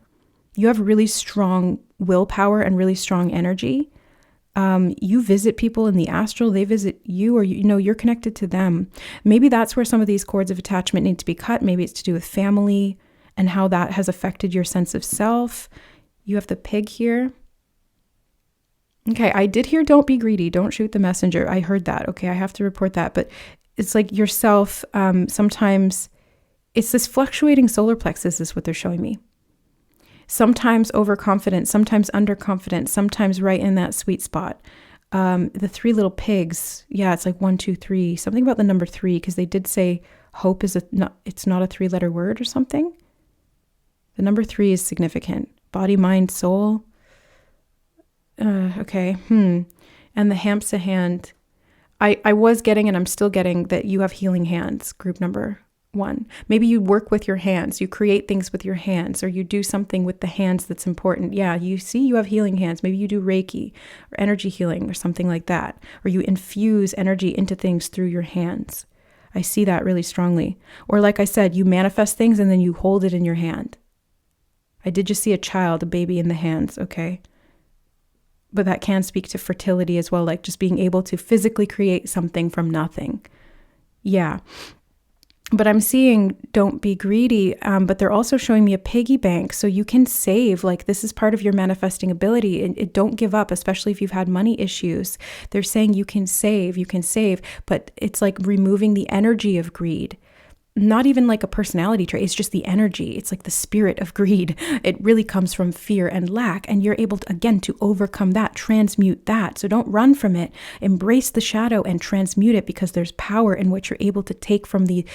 You have really strong willpower and really strong energy. You visit people in the astral, they visit you, or you're connected to them. Maybe that's where some of these cords of attachment need to be cut. Maybe it's to do with family and how that has affected your sense of self. You have the pig here. Okay, I did hear don't be greedy, don't shoot the messenger. I heard that. Okay, I have to report that. But it's like yourself, sometimes it's this fluctuating solar plexus is what they're showing me. Sometimes overconfident, sometimes underconfident, sometimes right in that sweet spot. The 3 little pigs, yeah, it's like 1, 2, 3. Something about the number 3, because they did say hope is it's not a 3-letter word or something. The number 3 is significant. Body, mind, soul. Okay. And the Hampsa hand. I was getting, and I'm still getting, that you have healing hands, group number 1. Maybe you work with your hands, you create things with your hands, or you do something with the hands that's important. Yeah, you have healing hands. Maybe you do Reiki or energy healing or something like that, or you infuse energy into things through your hands. I see that really strongly. Or like I said, you manifest things and then you hold it in your hand. I did just see a child, a baby in the hands, okay? But that can speak to fertility as well, like just being able to physically create something from nothing. Yeah. But I'm seeing don't be greedy, but they're also showing me a piggy bank. So you can save, like this is part of your manifesting ability. And don't give up, especially if you've had money issues. They're saying you can save, but it's like removing the energy of greed. not even like a personality trait. It's just the energy. It's like the spirit of greed. It really comes from fear and lack. And you're able to, again, to overcome that, transmute that. So don't run from it. Embrace the shadow and transmute it, because there's power in what you're able to take from the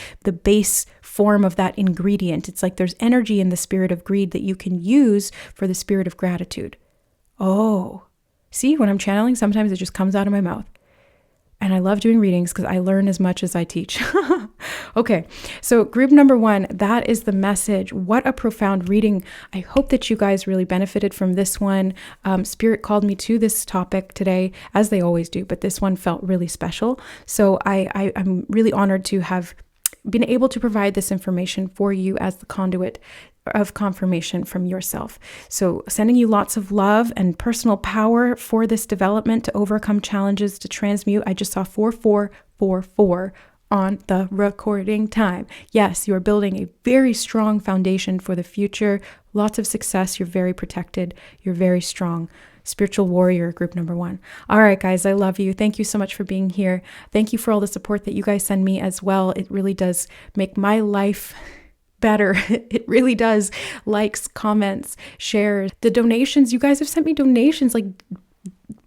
base form of that ingredient. It's like there's energy in the spirit of greed that you can use for the spirit of gratitude. Oh, see, when I'm channeling, sometimes it just comes out of my mouth. And I love doing readings because I learn as much as I teach. Okay, so group number 1, that is the message. What a profound reading. I hope that you guys really benefited from this one. Spirit called me to this topic today, as they always do, but this one felt really special. So I'm really honored to have been able to provide this information for you as the conduit of confirmation from yourself. So sending you lots of love and personal power for this development to overcome challenges, to transmute. I just saw 4444 on the recording time. Yes, you are building a very strong foundation for the future. Lots of success. You're very protected. You're very strong. Spiritual warrior, group number 1. All right, guys, I love you. Thank you so much for being here. Thank you for all the support that you guys send me as well. It really does make my life better. It really does. Likes, comments, shares, the donations. You guys have sent me donations, like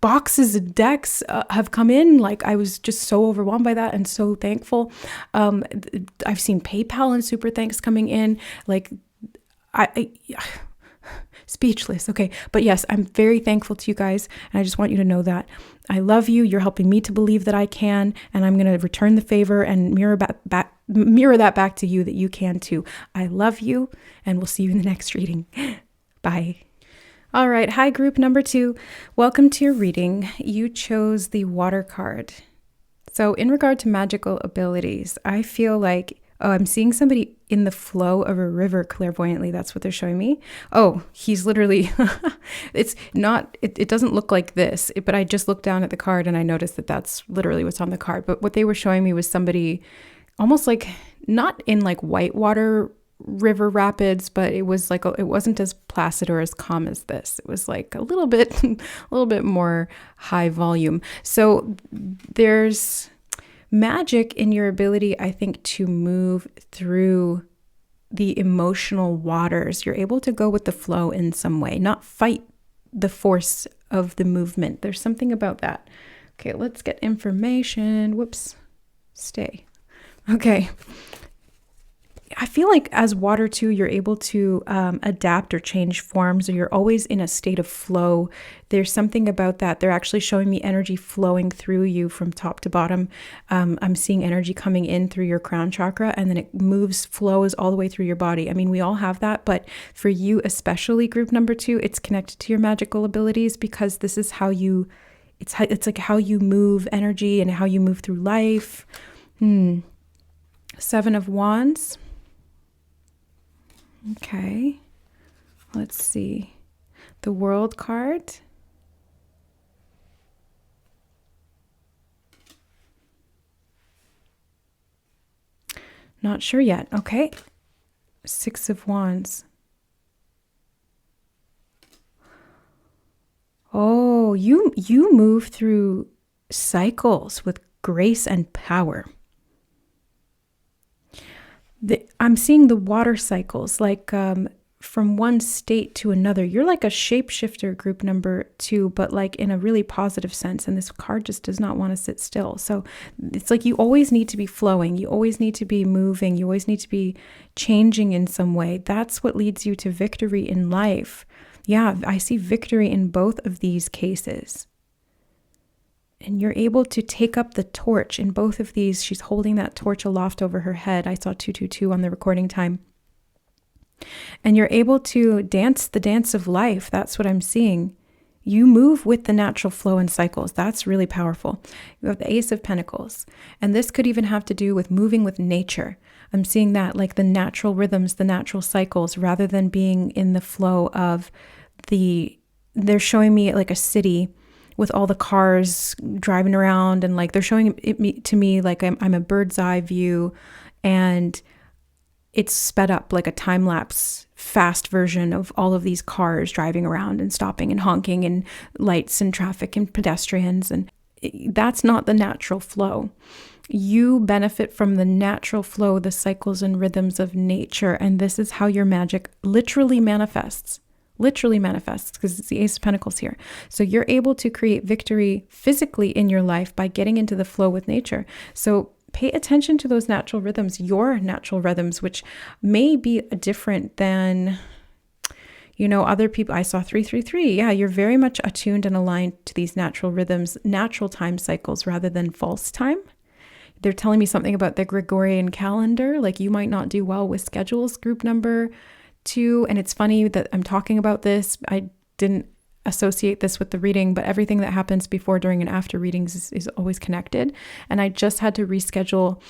boxes of decks have come in. Like, I was just so overwhelmed by that and so thankful. I've seen PayPal and super thanks coming in. Like, I speechless. Okay. But yes, I'm very thankful to you guys. And I just want you to know that I love you. You're helping me to believe that I can, and I'm going to return the favor and mirror that back to you, that you can too. I love you, and we'll see you in the next reading. Bye. All right. Hi, group number 2. Welcome to your reading. You chose the water card. So in regard to magical abilities, I feel like, I'm seeing somebody in the flow of a river clairvoyantly. That's what they're showing me. Oh, he's literally, it's not, it doesn't look like this, but I just looked down at the card and I noticed that that's literally what's on the card. But what they were showing me was somebody almost like, not in like whitewater river rapids, but it was like, it wasn't as placid or as calm as this. It was like a little bit more high volume. So there's magic in your ability, I think, to move through the emotional waters. You're able to go with the flow in some way, not fight the force of the movement. There's something about that. Okay, let's get information. Whoops. Stay. Okay. I feel like as water too, you're able to adapt or change forms, or you're always in a state of flow. There's something about that. They're actually showing me energy flowing through you from top to bottom. I'm seeing energy coming in through your crown chakra, and then it flows all the way through your body. I mean, we all have that, but for you especially, group number 2, it's connected to your magical abilities, because this is how you, it's like how you move energy and how you move through life. 7 of Wands. Okay, let's see. The World card. Not sure yet. Okay. 6 of Wands. Oh, you move through cycles with grace and power. I'm seeing the water cycles, like from one state to another. You're like a shapeshifter, group number 2, but like in a really positive sense. And this card just does not want to sit still. So it's like you always need to be flowing. You always need to be moving. You always need to be changing in some way. That's what leads you to victory in life. Yeah, I see victory in both of these cases. And you're able to take up the torch in both of these. She's holding that torch aloft over her head. I saw 222 on the recording time. And you're able to dance the dance of life. That's what I'm seeing. You move with the natural flow and cycles. That's really powerful. You have the Ace of Pentacles. And this could even have to do with moving with nature. I'm seeing that, like the natural rhythms, the natural cycles, rather than being in the flow of they're showing me like a city with all the cars driving around, and like they're showing it to me like I'm a bird's eye view, and it's sped up like a time lapse fast version of all of these cars driving around and stopping and honking and lights and traffic and pedestrians. And that's not the natural flow. You benefit from the natural flow, the cycles and rhythms of nature. And this is how your magic literally manifests. Literally manifests, because it's the Ace of Pentacles here. So you're able to create victory physically in your life by getting into the flow with nature. So pay attention to those natural rhythms, your natural rhythms, which may be different than, other people. I saw 333. Yeah, you're very much attuned and aligned to these natural rhythms, natural time cycles rather than false time. They're telling me something about the Gregorian calendar. Like you might not do well with schedules, group number 2. And it's funny that I'm talking about this. I didn't associate this with the reading, but everything that happens before, during, and after readings is always connected. And I just had to reschedule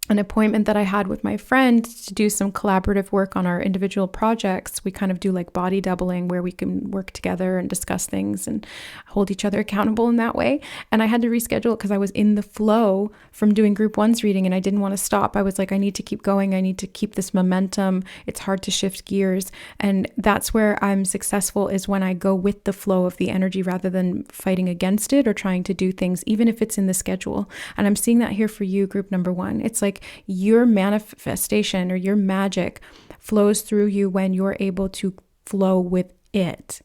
an appointment that I had with my friend to do some collaborative work on our individual projects. We kind of do like body doubling where we can work together and discuss things and hold each other accountable in that way. And I had to reschedule it because I was in the flow from doing group 1's reading and I didn't want to stop. I was like, I need to keep going. I need to keep this momentum. It's hard to shift gears. And that's where I'm successful, is when I go with the flow of the energy rather than fighting against it or trying to do things, even if it's in the schedule. And I'm seeing that here for you, group number 1. It's like your manifestation or your magic flows through you when you're able to flow with it,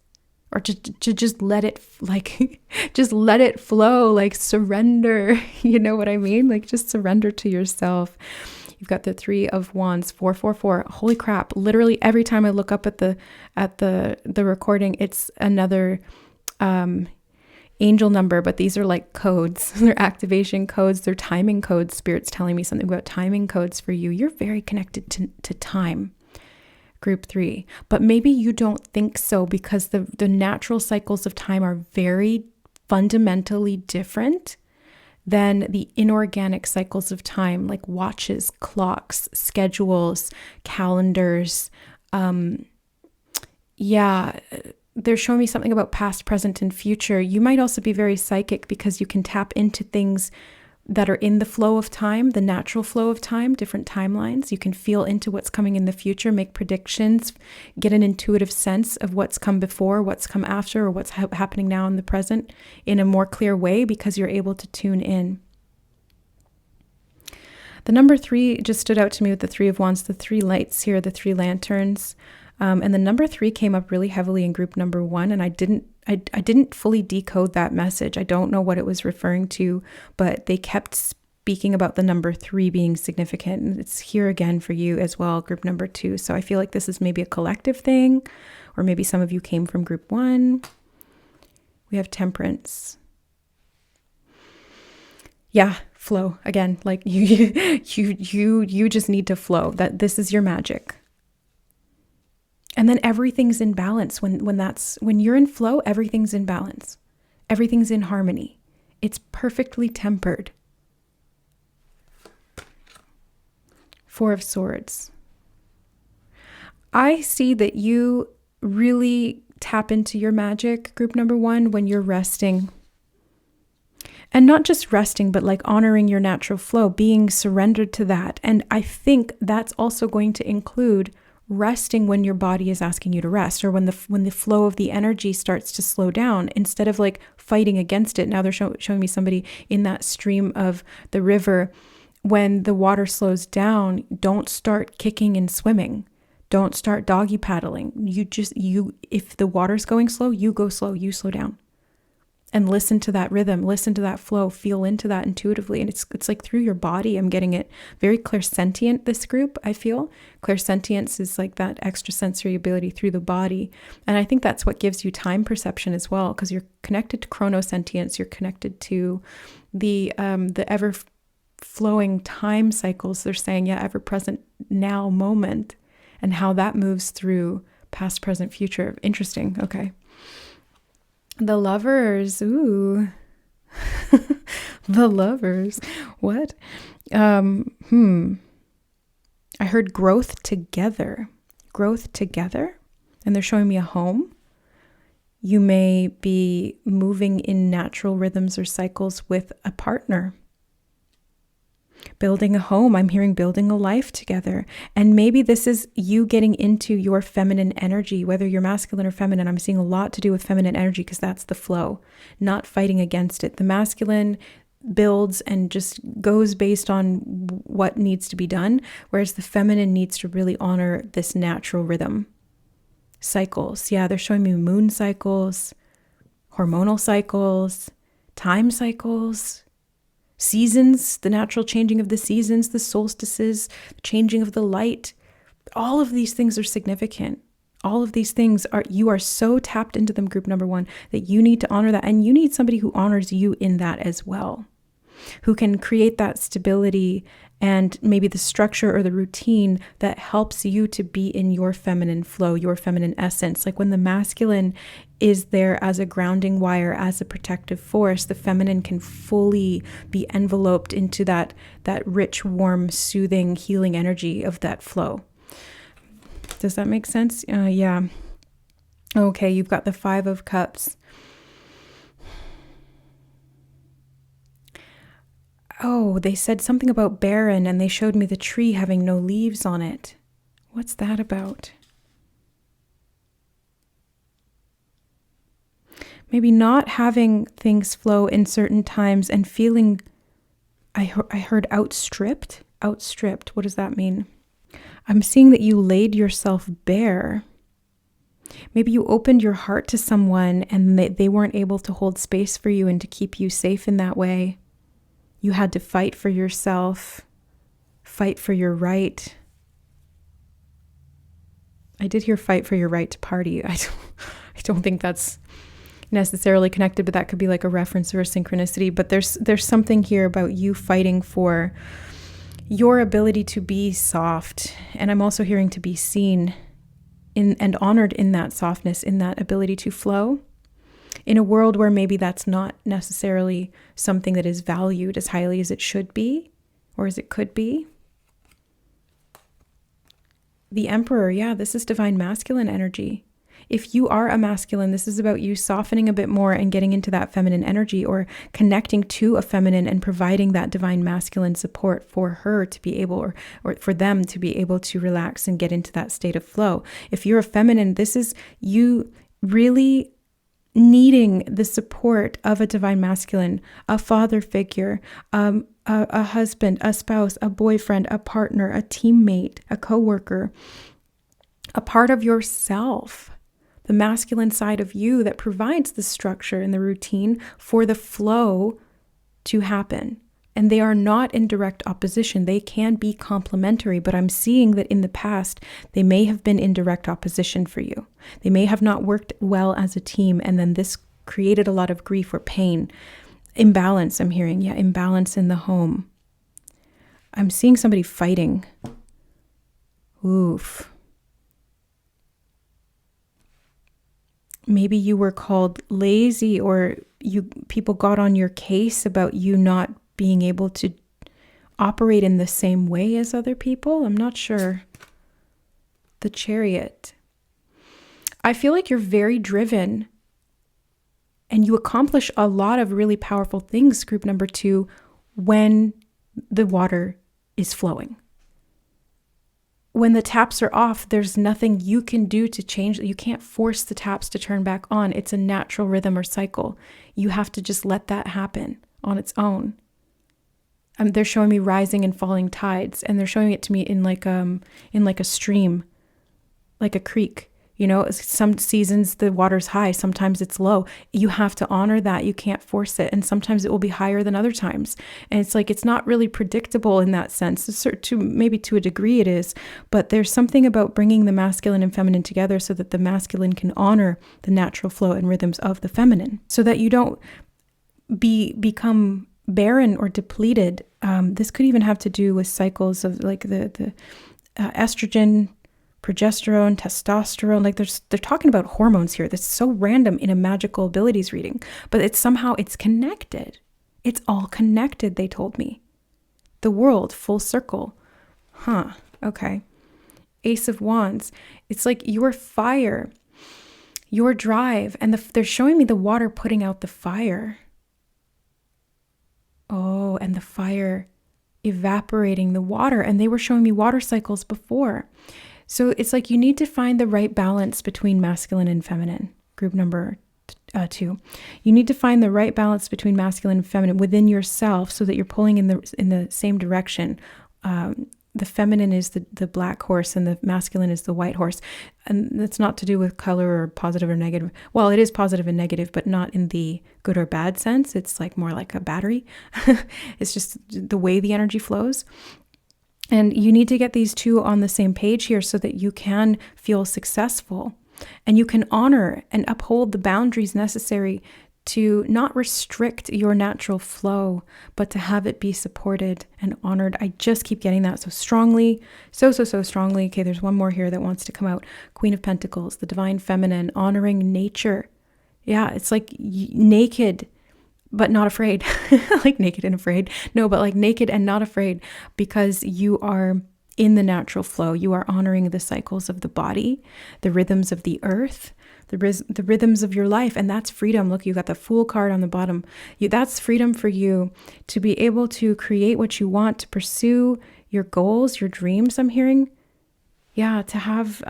or to just let it, like, just let it flow, like surrender. You know what I mean? Like just surrender to yourself. You've got the 3 of Wands, 444. Holy crap. Literally every time I look up at the recording, it's another, angel number, but these are like codes. They're activation codes. They're timing codes. Spirit's telling me something about timing codes for you. You're very connected to time, group 3. But maybe you don't think so, because the natural cycles of time are very fundamentally different than the inorganic cycles of time, like watches, clocks, schedules, calendars. They're showing me something about past, present, and future. You might also be very psychic because you can tap into things that are in the flow of time, the natural flow of time, different timelines. You can feel into what's coming in the future, make predictions, get an intuitive sense of what's come before, what's come after, or what's happening now in the present in a more clear way because you're able to tune in. The number 3 just stood out to me with the 3 of Wands, the 3 lights here, the 3 lanterns. And the number 3 came up really heavily in group number 1, and I didn't fully decode that message. I don't know what it was referring to, but they kept speaking about the number 3 being significant, and it's here again for you as well, group number 2. So I feel like this is maybe a collective thing, or maybe some of you came from group 1. We have Temperance. Yeah, flow again. Like you just need to flow. That this is your magic. And then everything's in balance. When you're in flow, everything's in balance. Everything's in harmony. It's perfectly tempered. 4 of Swords. I see that you really tap into your magic, group number 1, when you're resting. And not just resting, but like honoring your natural flow, being surrendered to that. And I think that's also going to include resting when your body is asking you to rest, or when the flow of the energy starts to slow down, instead of like fighting against it. Now they're showing me somebody in that stream of the river. When the water slows down, don't start kicking and swimming. Don't start doggy paddling. If the water's going slow, you go slow, you slow down. And listen to that rhythm, listen to that flow, feel into that intuitively. And it's like through your body. I'm getting it very clairsentient, this group, I feel. Clairsentience is like that extrasensory ability through the body. And I think that's what gives you time perception as well, because you're connected to chronosentience. You're connected to the ever flowing time cycles. They're saying, ever present now moment, and how that moves through past, present, future. Interesting. Okay. The Lovers, ooh, the Lovers, what? I heard growth together, and they're showing me a home. You may be moving in natural rhythms or cycles with a partner. Building a home, I'm hearing building a life together. And maybe this is you getting into your feminine energy, whether you're masculine or feminine. I'm seeing a lot to do with feminine energy because that's the flow, not fighting against it. The masculine builds and just goes based on what needs to be done, whereas the feminine needs to really honor this natural rhythm. Cycles. Yeah, they're showing me moon cycles, hormonal cycles, time cycles, seasons, the natural changing of the seasons, the solstices, the changing of the light. All of these things are significant. All of these things you are so tapped into them, group number 1, that you need to honor that. And you need somebody who honors you in that as well, who can create that stability and maybe the structure or the routine that helps you to be in your feminine flow, your feminine essence. Like when the masculine is there as a grounding wire, as a protective force, the feminine can fully be enveloped into that rich, warm, soothing, healing energy of that flow. Does that make sense? Yeah. Okay, you've got the 5 of Cups. Oh, they said something about barren, and they showed me the tree having no leaves on it. What's that about? Maybe not having things flow in certain times and feeling, I heard outstripped. Outstripped, what does that mean? I'm seeing that you laid yourself bare. Maybe you opened your heart to someone and they weren't able to hold space for you and to keep you safe in that way. You had to fight for yourself, fight for your right. I did hear fight for your right to party. I don't think that's necessarily connected, but that could be like a reference or a synchronicity. But there's something here about you fighting for your ability to be soft. And I'm also hearing to be seen and honored in that softness, in that ability to flow. In a world where maybe that's not necessarily something that is valued as highly as it should be, or as it could be. The Emperor, yeah, this is divine masculine energy. If you are a masculine, this is about you softening a bit more and getting into that feminine energy, or connecting to a feminine and providing that divine masculine support for her to be able, or for them to be able to relax and get into that state of flow. If you're a feminine, this is you really needing the support of a divine masculine, a father figure, a husband, a spouse, a boyfriend, a partner, a teammate, a coworker, a part of yourself, the masculine side of you that provides the structure and the routine for the flow to happen. And they are not in direct opposition. They can be complementary, but I'm seeing that in the past, they may have been in direct opposition for you. They may have not worked well as a team, and then this created a lot of grief or pain. Imbalance, I'm hearing. Yeah, imbalance in the home. I'm seeing somebody fighting. Oof. Maybe you were called lazy, or people got on your case about you not being able to operate in the same way as other people. I'm not sure. The Chariot. I feel like you're very driven and you accomplish a lot of really powerful things, group number 2, when the water is flowing. When the taps are off, there's nothing you can do to change. You can't force the taps to turn back on. It's a natural rhythm or cycle. You have to just let that happen on its own. They're showing me rising and falling tides, and they're showing it to me in like a stream, like a creek. You know, some seasons the water's high, sometimes it's low. You have to honor that. You can't force it. And sometimes it will be higher than other times. And it's like, it's not really predictable in that sense. Maybe to a degree it is, but there's something about bringing the masculine and feminine together so that the masculine can honor the natural flow and rhythms of the feminine, so that you don't become barren or depleted. This could even have to do with cycles of like the estrogen, progesterone, testosterone. Like they're talking about hormones here. That's so random in a magical abilities reading, but it's connected. It's all connected, they told me. The world, full circle. Huh. Okay. Ace of Wands. It's like your fire, your drive, and they're showing me the water putting out the fire. Oh, and the fire evaporating the water. And they were showing me water cycles before. So it's like you need to find the right balance between masculine and feminine, group number 2. You need to find the right balance between masculine and feminine within yourself so that you're pulling in the same direction. The feminine is the black horse and the masculine is the white horse. And that's not to do with color or positive or negative. Well, it is positive and negative, but not in the good or bad sense. It's like more like a battery. It's just the way the energy flows. And you need to get these two on the same page here so that you can feel successful and you can honor and uphold the boundaries necessary to not restrict your natural flow, but to have it be supported and honored. I just keep getting that so strongly, so strongly. Okay, there's one more here that wants to come out. Queen of Pentacles, the divine feminine, honoring nature. Yeah, it's like naked, but not afraid. Like naked and afraid. No, but like naked and not afraid, because you are in the natural flow. You are honoring the cycles of the body, the rhythms of the earth, the rhythms of your life. And that's freedom. Look, you got the Fool card on the bottom. That's freedom for you to be able to create what you want, to pursue your goals, your dreams, I'm hearing. Yeah, to have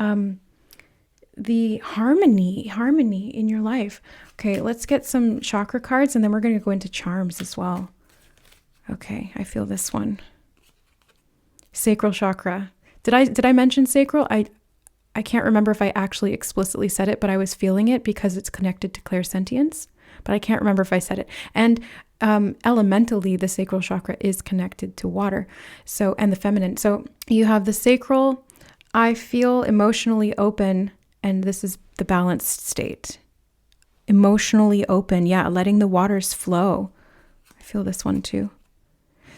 the harmony in your life. Okay, let's get some chakra cards and then we're going to go into charms as well. Okay, I feel this one. Sacral chakra. Did I mention sacral? I can't remember if I actually explicitly said it, but I was feeling it because it's connected to clairsentience, but I can't remember if I said it. And elementally, the sacral chakra is connected to water, and the feminine. So you have the sacral. I feel emotionally open, and this is the balanced state. Emotionally open, yeah, letting the waters flow. I feel this one too.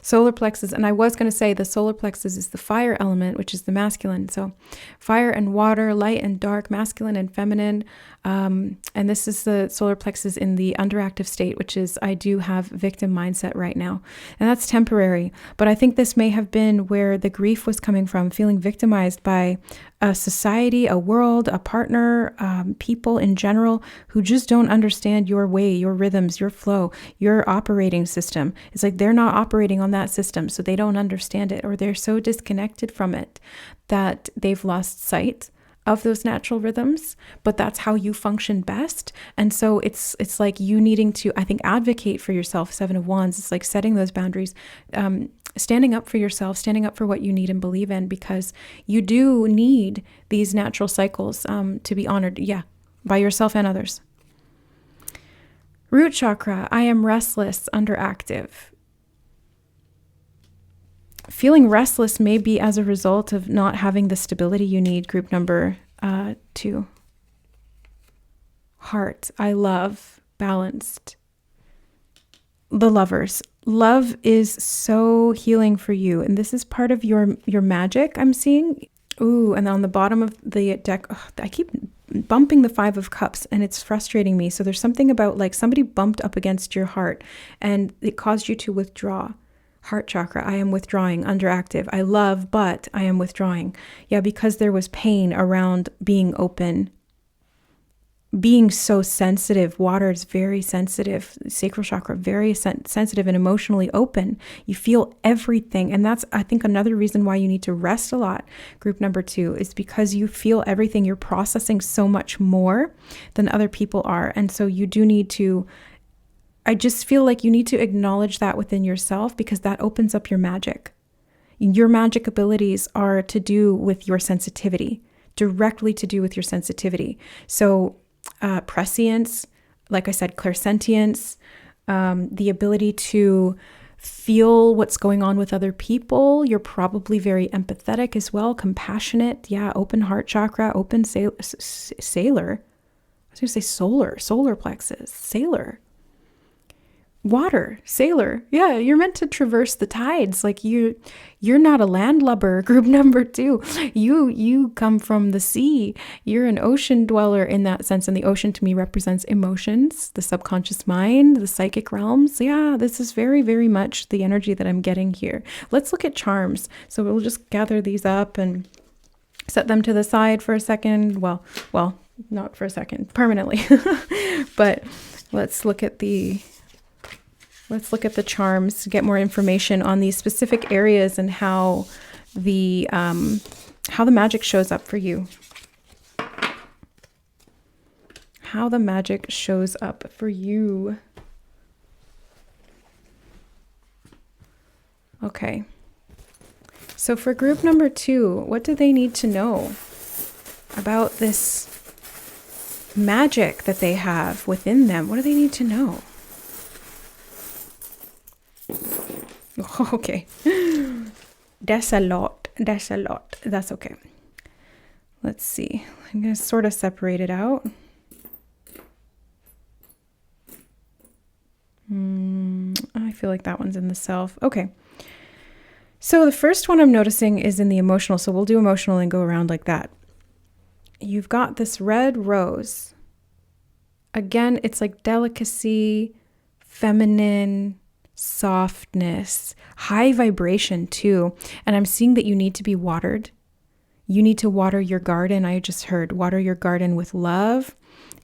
Solar plexus, and I was going to say the solar plexus is the fire element, which is the masculine. So fire and water, light and dark, masculine and feminine. And this is the solar plexus in the underactive state, which is I do have victim mindset right now. And that's temporary. But I think this may have been where the grief was coming from, feeling victimized by a society, a world, a partner, people in general who just don't understand your way, your rhythms, your flow, your operating system. It's like they're not operating on that system, so they don't understand it, or they're so disconnected from it that they've lost sight of those natural rhythms, but that's how you function best. And so it's like you needing to, I think, advocate for yourself. 7 of Wands, it's like setting those boundaries, standing up for yourself, standing up for what you need and believe in, because you do need these natural cycles to be honored, by yourself and others. Root chakra, I am restless, underactive. Feeling restless may be as a result of not having the stability you need. Group number 2. Heart, I love, balanced. The Lovers. Love is so healing for you. And this is part of your magic I'm seeing. Ooh, and on the bottom of the deck, I keep bumping the 5 of Cups and it's frustrating me. So there's something about like somebody bumped up against your heart and it caused you to withdraw. Heart chakra, I am withdrawing, underactive. I love, but I am withdrawing. Yeah, because there was pain around being open, being so sensitive. Water is very sensitive. Sacral chakra, very sensitive and emotionally open. You feel everything. And that's, I think, another reason why you need to rest a lot. Group number 2 is because you feel everything. You're processing so much more than other people are. And so you do need to, I just feel like you need to acknowledge that within yourself, because that opens up your magic. Your magic abilities are to do with your sensitivity, directly to do with your sensitivity. So prescience, like I said, clairsentience, the ability to feel what's going on with other people. You're probably very empathetic as well, compassionate. Yeah, open heart chakra, open sailor. I was going to say solar plexus, sailor. Water, sailor. Yeah, you're meant to traverse the tides. Like you're not a landlubber. Group number 2. You come from the sea. You're an ocean dweller in that sense. And the ocean to me represents emotions, the subconscious mind, the psychic realms. Yeah, this is very, very much the energy that I'm getting here. Let's look at charms. So we'll just gather these up and set them to the side for a second. Well, not for a second, permanently. But let's look at the charms to get more information on these specific areas and how the magic shows up for you. how the magic shows up for you. Okay. So for group number 2, what do they need to know about this magic that they have within them? What do they need to know? Okay. That's a lot. That's a lot. That's okay. Let's see. I'm going to sort of separate it out. I feel like that one's in the self. Okay. So the first one I'm noticing is in the emotional. So we'll do emotional and go around like that. You've got this red rose. Again, it's like delicacy, feminine, softness, high vibration too. And I'm seeing that you need to be watered. You need to water your garden. I just heard water your garden with love.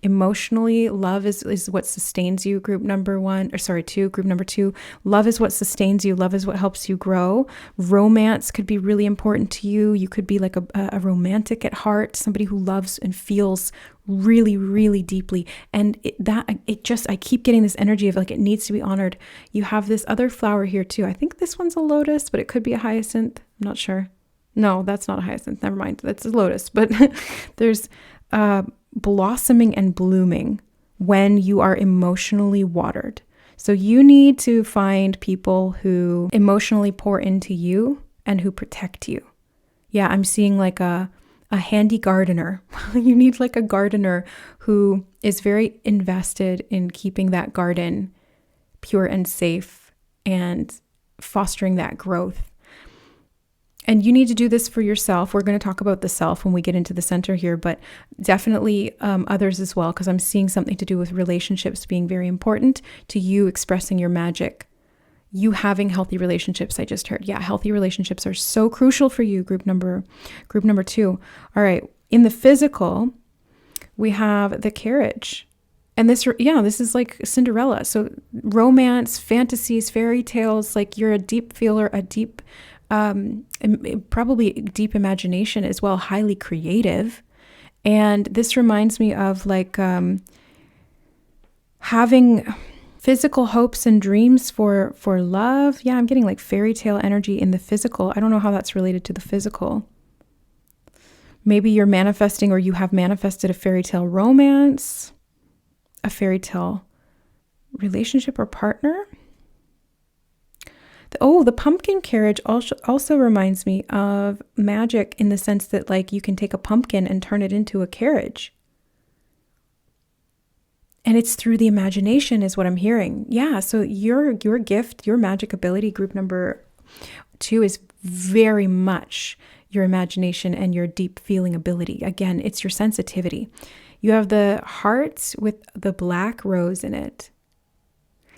Emotionally, love is what sustains you. Group number 2. Group number 2, love is what sustains you. Love is what helps you grow. Romance could be really important to you. You could be like a romantic at heart, somebody who loves and feels really, really deeply. And I keep getting this energy of like it needs to be honored. You have this other flower here too. I think this one's a lotus, but it could be a hyacinth. I'm not sure. No, that's not a hyacinth. Never mind. That's a lotus. But there's blossoming and blooming when you are emotionally watered. So you need to find people who emotionally pour into you and who protect you. Yeah, I'm seeing like a handy gardener. You need like a gardener who is very invested in keeping that garden pure and safe and fostering that growth. And you need to do this for yourself. We're going to talk about the self when we get into the center here, but definitely others as well, because I'm seeing something to do with relationships being very important to you expressing your magic. You having healthy relationships, I just heard. Yeah, healthy relationships are so crucial for you, group number 2. All right, in the physical, we have the carriage. And this is like Cinderella. So romance, fantasies, fairy tales, like you're a deep feeler, a deep probably deep imagination as well, highly creative. And this reminds me of like having physical hopes and dreams for love. Yeah, I'm getting like fairy tale energy in the physical. I don't know how that's related to the physical. Maybe you're manifesting or you have manifested a fairy tale romance, a fairy tale relationship or partner. The pumpkin carriage also reminds me of magic in the sense that like you can take a pumpkin and turn it into a carriage. And it's through the imagination is what I'm hearing. Yeah, so your gift, your magic ability, group number 2, is very much your imagination and your deep feeling ability. Again, it's your sensitivity. You have the heart with the black rose in it.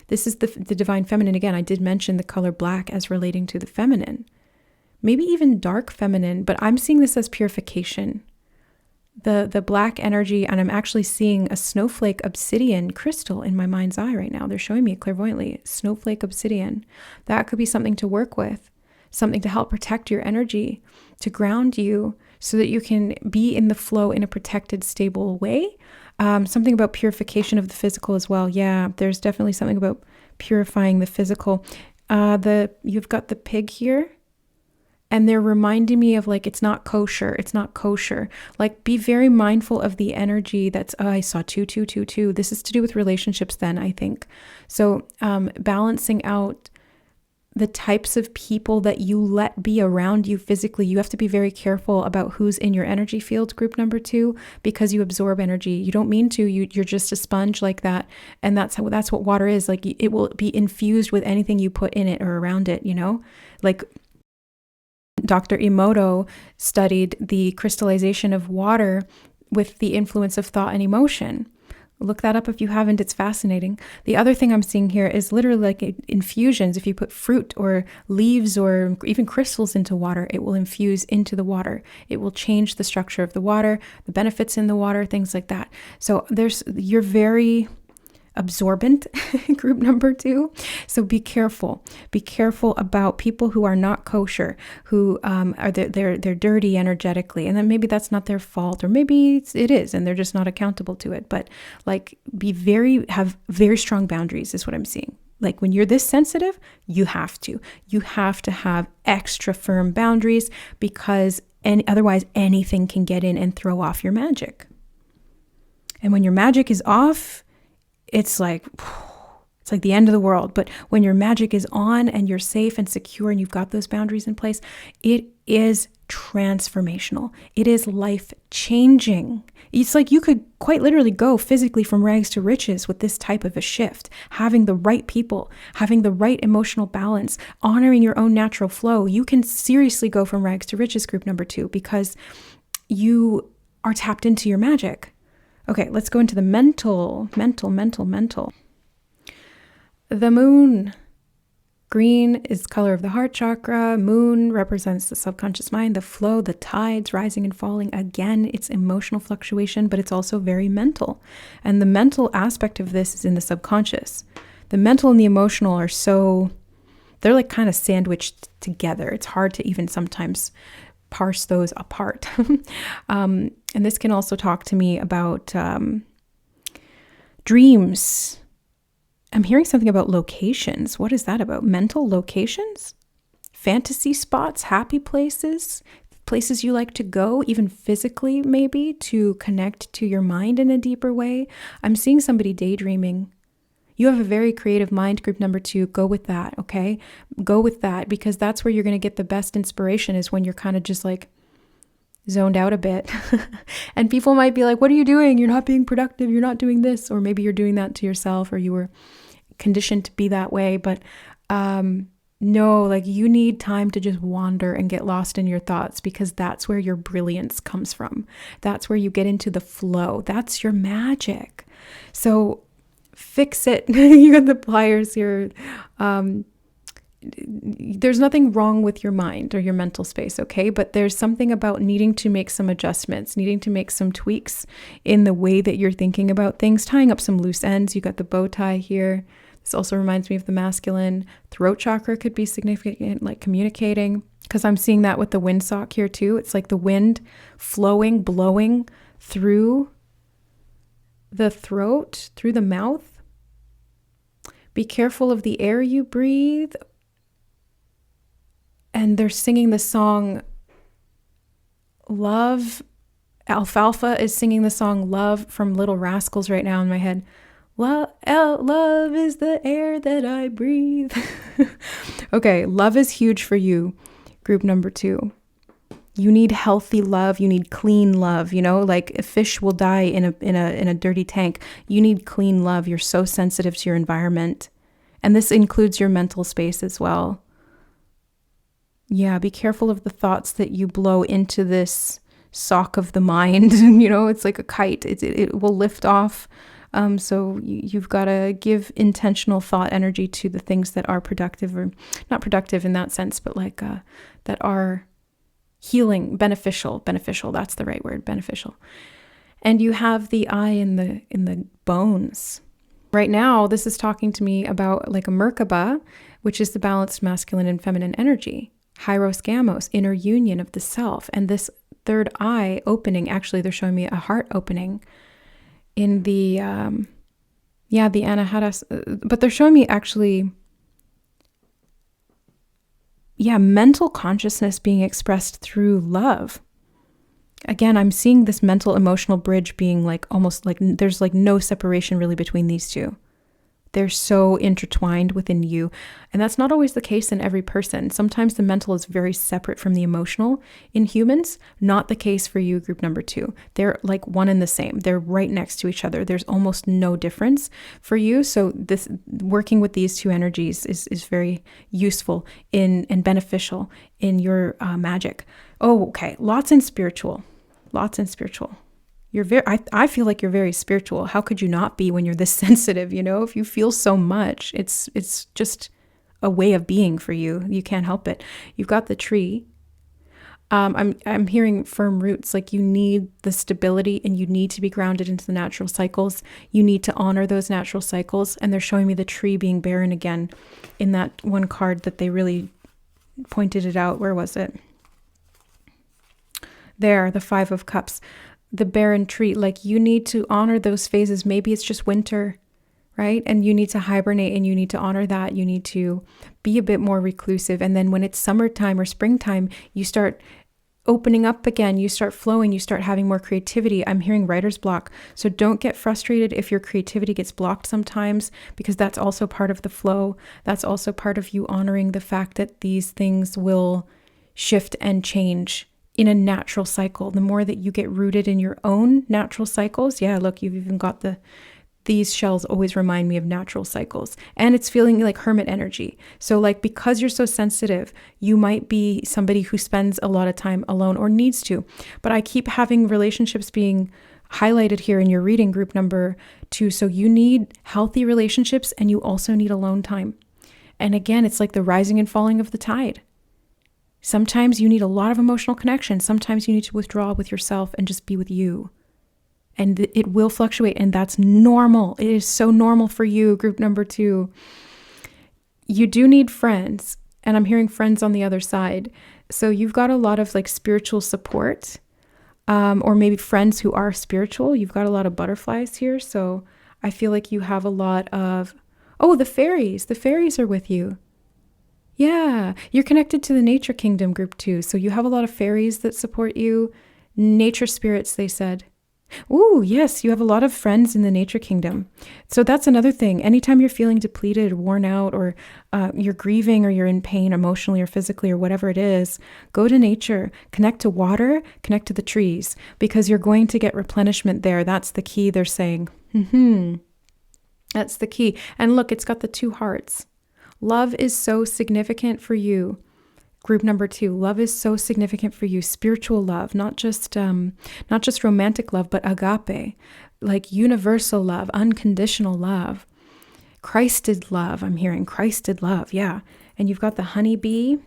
This is the divine feminine. Again, I did mention the color black as relating to the feminine. Maybe even dark feminine, but I'm seeing this as purification. The black energy, and I'm actually seeing a snowflake obsidian crystal in my mind's eye right now. They're showing me clairvoyantly, snowflake obsidian. That could be something to work with, something to help protect your energy, to ground you so that you can be in the flow in a protected, stable way. Something about purification of the physical as well. Yeah, there's definitely something about purifying the physical. You've got the pig here, and they're reminding me of like, it's not kosher. It's not kosher. Like, be very mindful of the energy that's, I saw 2222. This is to do with relationships then, I think. So balancing out the types of people that you let be around you physically. You have to be very careful about who's in your energy field, group number 2, because you absorb energy. You don't mean to, you're just a sponge like that. And that's what water is. Like, it will be infused with anything you put in it or around it, you know? Like Dr. Emoto studied the crystallization of water with the influence of thought and emotion. Look that up if you haven't. It's fascinating. The other thing I'm seeing here is literally like infusions. If you put fruit or leaves or even crystals into water, it will infuse into the water. It will change the structure of the water, the benefits in the water, things like that. So you're very absorbent, group number 2. So be careful. Be careful about people who are not kosher, who they're dirty energetically, and then maybe that's not their fault, or maybe it is, and they're just not accountable to it. But like, have very strong boundaries is what I'm seeing. Like when you're this sensitive, you have to have extra firm boundaries, because otherwise anything can get in and throw off your magic. And when your magic is off, it's like the end of the world. But when your magic is on and you're safe and secure and you've got those boundaries in place, it is transformational. It is life-changing. It's like you could quite literally go physically from rags to riches with this type of a shift, having the right people, having the right emotional balance, honoring your own natural flow. You can seriously go from rags to riches, group number 2, because you are tapped into your magic. Okay, let's go into the mental. The moon. Green is color of the heart chakra. Moon represents the subconscious mind, the flow, the tides rising and falling. Again, it's emotional fluctuation, but it's also very mental. And the mental aspect of this is in the subconscious. The mental and the emotional they're like kind of sandwiched together. It's hard to even sometimes parse those apart. And this can also talk to me about dreams. I'm hearing something about locations. What is that about? Mental locations? Fantasy spots, happy places, places you like to go, even physically maybe, to connect to your mind in a deeper way. I'm seeing somebody daydreaming. You have a very creative mind, group number 2. Go with that, okay? Go with that, because that's where you're going to get the best inspiration, is when you're kind of just like zoned out a bit. And people might be like, what are you doing? You're not being productive. You're not doing this. Or maybe you're doing that to yourself, or you were conditioned to be that way. But no, like you need time to just wander and get lost in your thoughts, because that's where your brilliance comes from. That's where you get into the flow. That's your magic. So fix it. You got the pliers here. There's nothing wrong with your mind or your mental space, okay? But there's something about needing to make some adjustments, needing to make some tweaks in the way that you're thinking about things, tying up some loose ends. You got the bow tie here. This also reminds me of the masculine. Throat chakra could be significant, like communicating, because I'm seeing that with the windsock here too. It's like the wind flowing, blowing through the throat, through the mouth. Be careful of the air you breathe. And they're singing the song Love. Alfalfa is singing the song Love from Little Rascals right now in my head. Love is the air that I breathe. Okay, love is huge for you, group number 2. You need healthy love. You need clean love. You know, like a fish will die in a dirty tank. You need clean love. You're so sensitive to your environment. And this includes your mental space as well. Yeah, be careful of the thoughts that you blow into this sock of the mind. You know, it's like a kite. It will lift off. So you've got to give intentional thought energy to the things that are productive, or not productive in that sense, but like that are healing, beneficial. That's the right word, beneficial. And you have the eye in the bones. Right now, this is talking to me about like a Merkaba, which is the balanced masculine and feminine energy. Hyros Gamos, inner union of the self. And this third eye opening, actually, they're showing me a heart opening in the Anahatas, but they're showing me actually, mental consciousness being expressed through love. Again, I'm seeing this mental emotional bridge being like almost like there's like no separation really between these two. They're so intertwined within you. And that's not always the case in every person. Sometimes the mental is very separate from the emotional in humans. Not the case for you, group number 2. They're like one and the same. They're right next to each other. There's almost no difference for you. So this working with these two energies is very useful and beneficial in your magic. Oh, okay. Lots in spiritual. You're I feel like you're very spiritual. How could you not be when you're this sensitive, you know? If you feel so much, it's just a way of being for you. You can't help it. You've got the tree. I'm hearing firm roots, like you need the stability and you need to be grounded into the natural cycles. You need to honor those natural cycles. And they're showing me the tree being barren again in that one card that they really pointed it out. Where was it? There, the Five of Cups, the barren tree. Like you need to honor those phases. Maybe it's just winter, right? And you need to hibernate and you need to honor that. You need to be a bit more reclusive. And then when it's summertime or springtime, you start opening up again, you start flowing, you start having more creativity. I'm hearing writer's block. So don't get frustrated if your creativity gets blocked sometimes, because that's also part of the flow. That's also part of you honoring the fact that these things will shift and change in a natural cycle. The more that you get rooted in your own natural cycles. Yeah, look, you've even got these shells always remind me of natural cycles, and it's feeling like hermit energy. So like, because you're so sensitive, you might be somebody who spends a lot of time alone or needs to, but I keep having relationships being highlighted here in your reading, group number 2. So you need healthy relationships and you also need alone time. And again, it's like the rising and falling of the tide. Sometimes you need a lot of emotional connection. Sometimes you need to withdraw with yourself and just be with you. And it will fluctuate, and that's normal. It is so normal for you, group number 2. You do need friends, and I'm hearing friends on the other side. So you've got a lot of like spiritual support, or maybe friends who are spiritual. You've got a lot of butterflies here. So I feel like you have a lot of, the fairies. The fairies are with you. Yeah, you're connected to the nature kingdom, group 2. So you have a lot of fairies that support you. Nature spirits, they said. Ooh, yes, you have a lot of friends in the nature kingdom. So that's another thing. Anytime you're feeling depleted, worn out, or you're grieving, or you're in pain emotionally or physically or whatever it is, go to nature, connect to water, connect to the trees, because you're going to get replenishment there. That's the key, they're saying. That's the key. And look, it's got the 2 hearts. Love is so significant for you. Group number 2, love is so significant for you. Spiritual love, not just romantic love, but agape, like universal love, unconditional love, Christed love. I'm hearing Christed love. Yeah. And you've got the honeybee.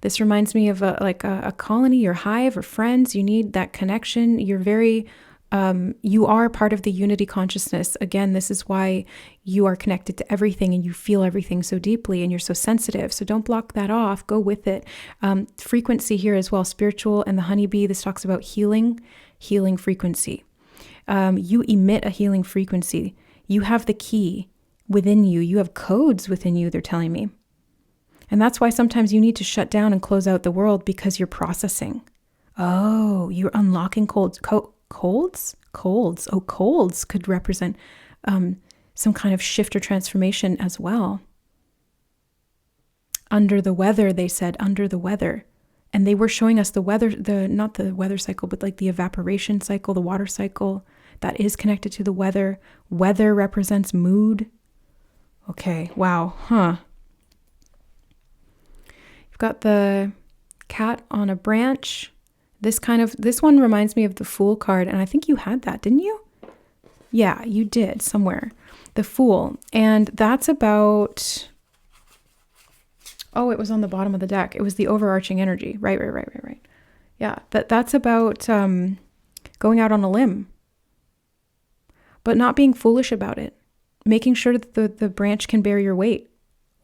This reminds me of a colony or hive or friends. You need that connection. You're very, you are part of the unity consciousness. Again, this is why you are connected to everything and you feel everything so deeply and you're so sensitive. So don't block that off. Go with it. Frequency here as well, spiritual, and the honeybee. This talks about healing frequency. You emit a healing frequency. You have the key within you. You have codes within you, they're telling me. And that's why sometimes you need to shut down and close out the world, because you're processing. Oh, you're unlocking codes. Colds? Oh, colds could represent some kind of shift or transformation as well. Under the weather, they said, under the weather. And they were showing us the weather, not the weather cycle, but like the evaporation cycle, the water cycle that is connected to the weather. Weather represents mood. Okay, wow, You've got the cat on a branch. This one reminds me of the Fool card, and I think you had that, didn't you? Yeah, you did somewhere. The Fool. And that's about, it was on the bottom of the deck. It was the overarching energy. Right. Yeah, that's about going out on a limb, but not being foolish about it. Making sure that the branch can bear your weight.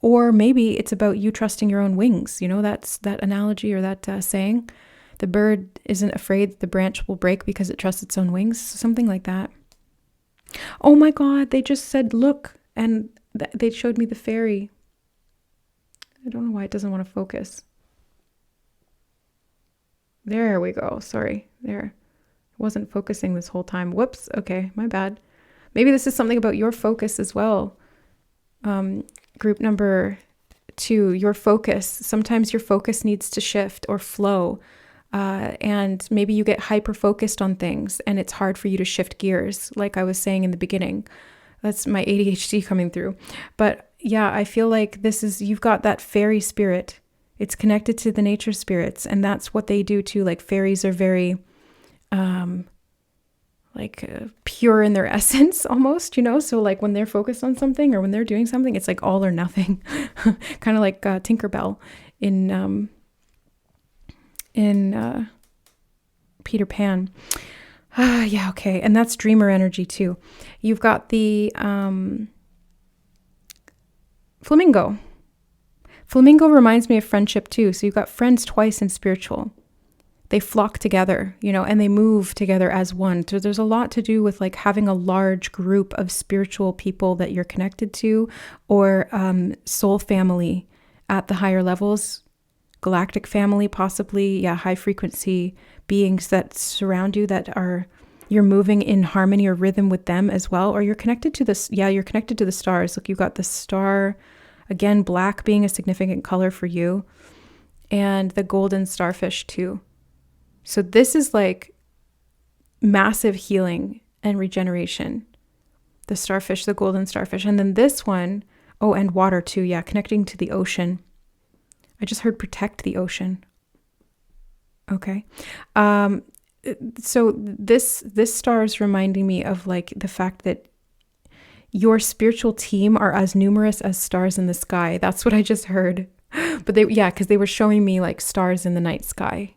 Or maybe it's about you trusting your own wings. You know, that's that analogy or that saying. The bird isn't afraid that the branch will break because it trusts its own wings. Something like that. Oh my God, they just said, look, and they showed me the fairy. I don't know why it doesn't want to focus. There we go. Sorry. There. It wasn't focusing this whole time. Whoops. Okay, my bad. Maybe this is something about your focus as well. Group number 2, your focus. Sometimes your focus needs to shift or flow. And maybe you get hyper-focused on things and it's hard for you to shift gears, like I was saying in the beginning. That's my ADHD coming through. But yeah, I feel like you've got that fairy spirit. It's connected to the nature spirits, and that's what they do too. Like fairies are very pure in their essence almost, you know? So like when they're focused on something or when they're doing something, it's like all or nothing. Kind of like Tinkerbell in Peter Pan. Yeah, okay. And that's dreamer energy too. You've got the flamingo. Flamingo reminds me of friendship too. So you've got friends twice in spiritual. They flock together, and they move together as one. So there's a lot to do with like having a large group of spiritual people that you're connected to, or soul family at the higher levels, galactic family, possibly, high frequency beings that surround you, that are, you're moving in harmony or rhythm with them as well. Or you're connected to this, you're connected to the stars. Look, you've got the star, again, black being a significant color for you, and the golden starfish too. So this is like massive healing and regeneration. The starfish, the golden starfish. And then this one, and water too. Yeah, connecting to the ocean. I just heard protect the ocean. Okay. So this star is reminding me of like the fact that your spiritual team are as numerous as stars in the sky. That's what I just heard. But because they were showing me like stars in the night sky.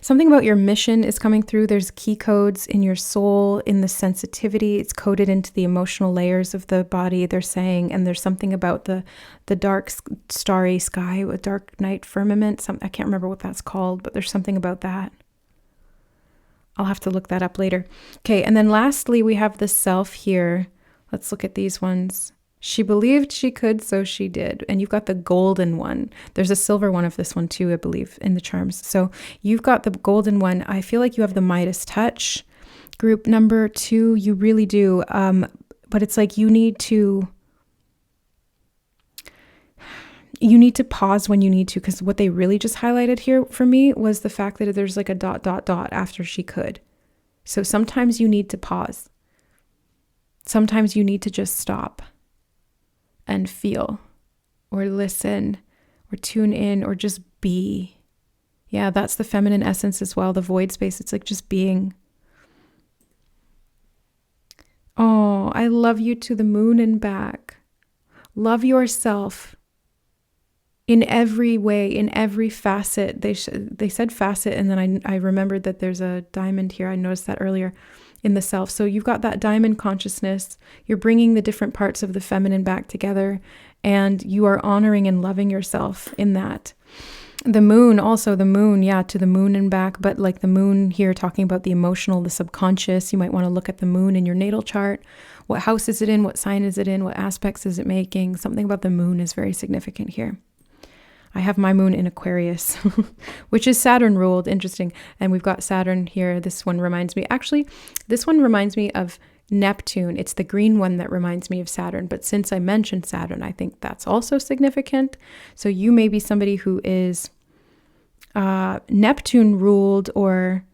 Something about your mission is coming through. There's key codes in your soul, in the sensitivity. It's coded into the emotional layers of the body, they're saying. And there's something about the dark starry sky, a dark night firmament. I can't remember what that's called, but there's something about that. I'll have to look that up later. Okay, and then lastly, we have the self here. Let's look at these ones. She believed she could, so she did. And you've got the golden one. There's a silver one of this one too, I believe, in the charms. So you've got the golden one. I feel like you have the Midas touch. Group number 2, you really do. But it's like you need to pause when you need to, because what they really just highlighted here for me was the fact that there's like a ... after she could. So sometimes you need to pause. Sometimes you need to just stop and feel, or listen, or tune in, or just be. Yeah, that's the feminine essence as well, the void space. It's like just being. Oh, I love you to the moon and back. Love yourself in every way, in every facet. They said facet, and then I remembered that there's a diamond here. I noticed that earlier. In the self. So you've got that diamond consciousness. You're bringing the different parts of the feminine back together, and you are honoring and loving yourself in that. The moon, also the moon, to the moon and back, but like the moon here talking about the emotional, the subconscious. You might want to look at the moon in your natal chart. What house is it in? What sign is it in? What aspects is it making? Something about the moon is very significant here. I have my moon in Aquarius, which is Saturn ruled. Interesting. And we've got Saturn here. This one reminds me of Neptune. It's the green one that reminds me of Saturn. But since I mentioned Saturn, I think that's also significant. So you may be somebody who is Neptune ruled, or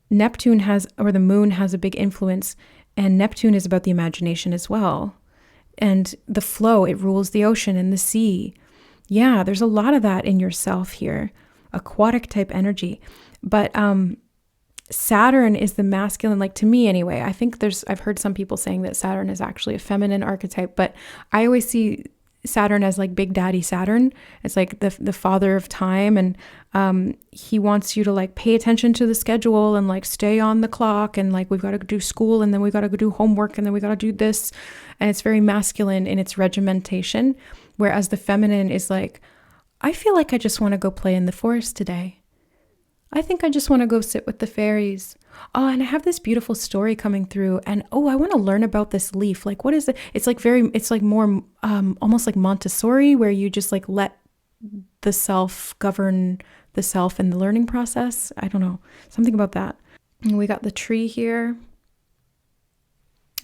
Neptune has, or the moon has a big influence. And Neptune is about the imagination as well. And the flow, it rules the ocean and the sea. Yeah, there's a lot of that in yourself here, aquatic type energy. But Saturn is the masculine, like to me anyway. I think I've heard some people saying that Saturn is actually a feminine archetype, but I always see Saturn as like Big Daddy Saturn. It's like the father of time, and he wants you to like pay attention to the schedule and like stay on the clock, and like we've got to do school, and then we've got to go do homework, and then we got to do this. And it's very masculine in its regimentation. Whereas the feminine is like, I feel like I just want to go play in the forest today. I think I just want to go sit with the fairies. Oh, and I have this beautiful story coming through, and I want to learn about this leaf. Like, what is it? It's like more almost like Montessori, where you just like let the self govern the self in the learning process. I don't know, something about that. And we got the tree here.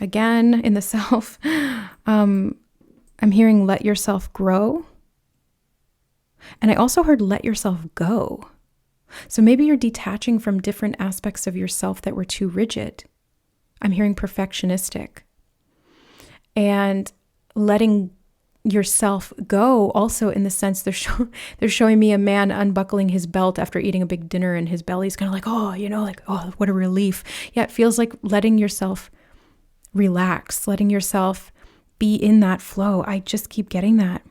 Again, in the self. I'm hearing let yourself grow. And I also heard let yourself go. So maybe you're detaching from different aspects of yourself that were too rigid. I'm hearing perfectionistic. And letting yourself go also, in the sense they're showing me a man unbuckling his belt after eating a big dinner, and his belly's kind of like, oh, what a relief. Yeah, it feels like letting yourself relax, letting yourself be in that flow. I just keep getting that.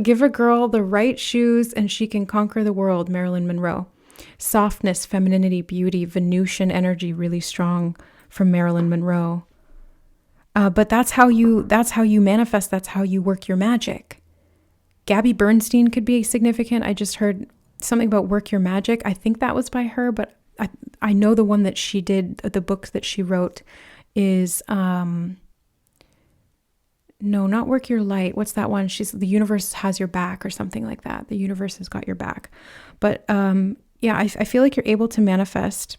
Give a girl the right shoes and she can conquer the world, Marilyn Monroe. Softness, femininity, beauty, Venusian energy, really strong from Marilyn Monroe. But that's how you manifest. That's how you work your magic. Gabby Bernstein could be significant. I just heard something about work your magic. I think that was by her, but I know the one that she did, the book that she wrote is, no, not work your light. What's that one? The universe has your back or something like that. The universe has got your back. But yeah, I feel like you're able to manifest.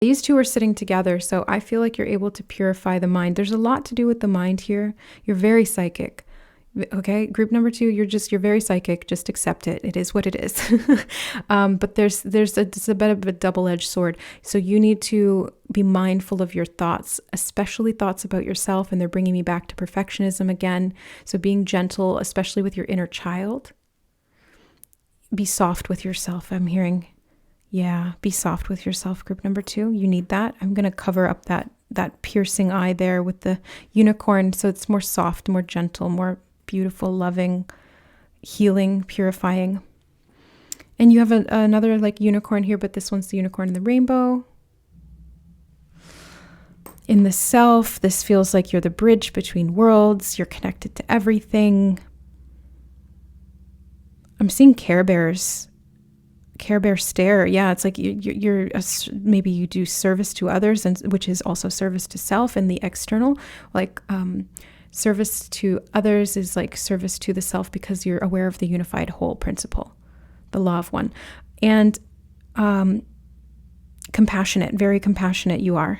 These two are sitting together, so I feel like you're able to purify the mind. There's a lot to do with the mind here. You're very psychic. Okay, group number 2, you're very psychic. Just accept it. It is what it is. But it's a bit of a double-edged sword. So you need to be mindful of your thoughts, especially thoughts about yourself. And they're bringing me back to perfectionism again. So being gentle, especially with your inner child. Be soft with yourself. I'm hearing, yeah, be soft with yourself. Group number 2, you need that. I'm going to cover up that piercing eye there with the unicorn. So it's more soft, more gentle, more beautiful, loving, healing, purifying. And you have another like unicorn here, but this one's the unicorn in the rainbow. In the self, this feels like you're the bridge between worlds. You're connected to everything. I'm seeing Care Bear stare. Yeah, it's like you're maybe you do service to others, and which is also service to self and the external. Like service to others is like service to the self because you're aware of the unified whole principle, the law of one. And compassionate, very compassionate you are.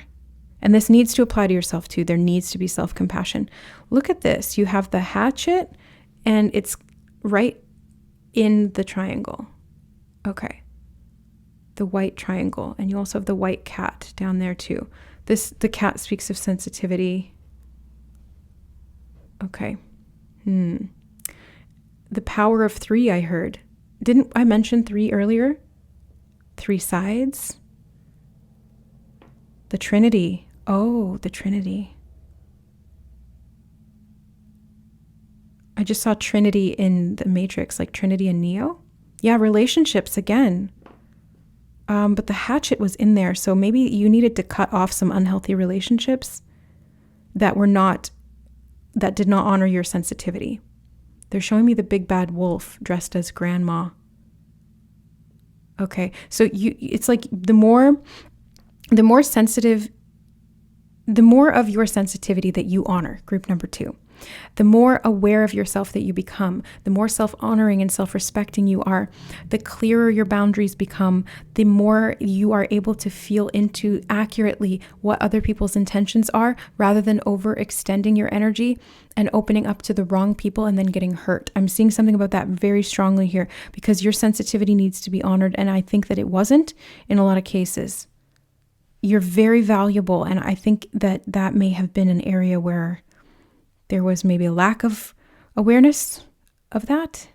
And this needs to apply to yourself too. There needs to be self-compassion. Look at this. You have the hatchet and it's right in the triangle. Okay. The white triangle. And you also have the white cat down there too. The cat speaks of sensitivity. Okay. The power of 3 I heard. Didn't I mention 3 earlier? 3 sides. The Trinity. Oh, the Trinity. I just saw Trinity in the Matrix, like Trinity and Neo. Yeah, relationships again. But the hatchet was in there. So maybe you needed to cut off some unhealthy relationships that did not honor your sensitivity. They're showing me the big bad wolf dressed as grandma. Okay, so it's like the more sensitive, the more of your sensitivity that you honor, group number 2, the more aware of yourself that you become, the more self-honoring and self-respecting you are, the clearer your boundaries become, the more you are able to feel into accurately what other people's intentions are, rather than overextending your energy and opening up to the wrong people and then getting hurt. I'm seeing something about that very strongly here because your sensitivity needs to be honored, and I think that it wasn't in a lot of cases. You're very valuable, and I think that may have been an area where there was maybe a lack of awareness of that,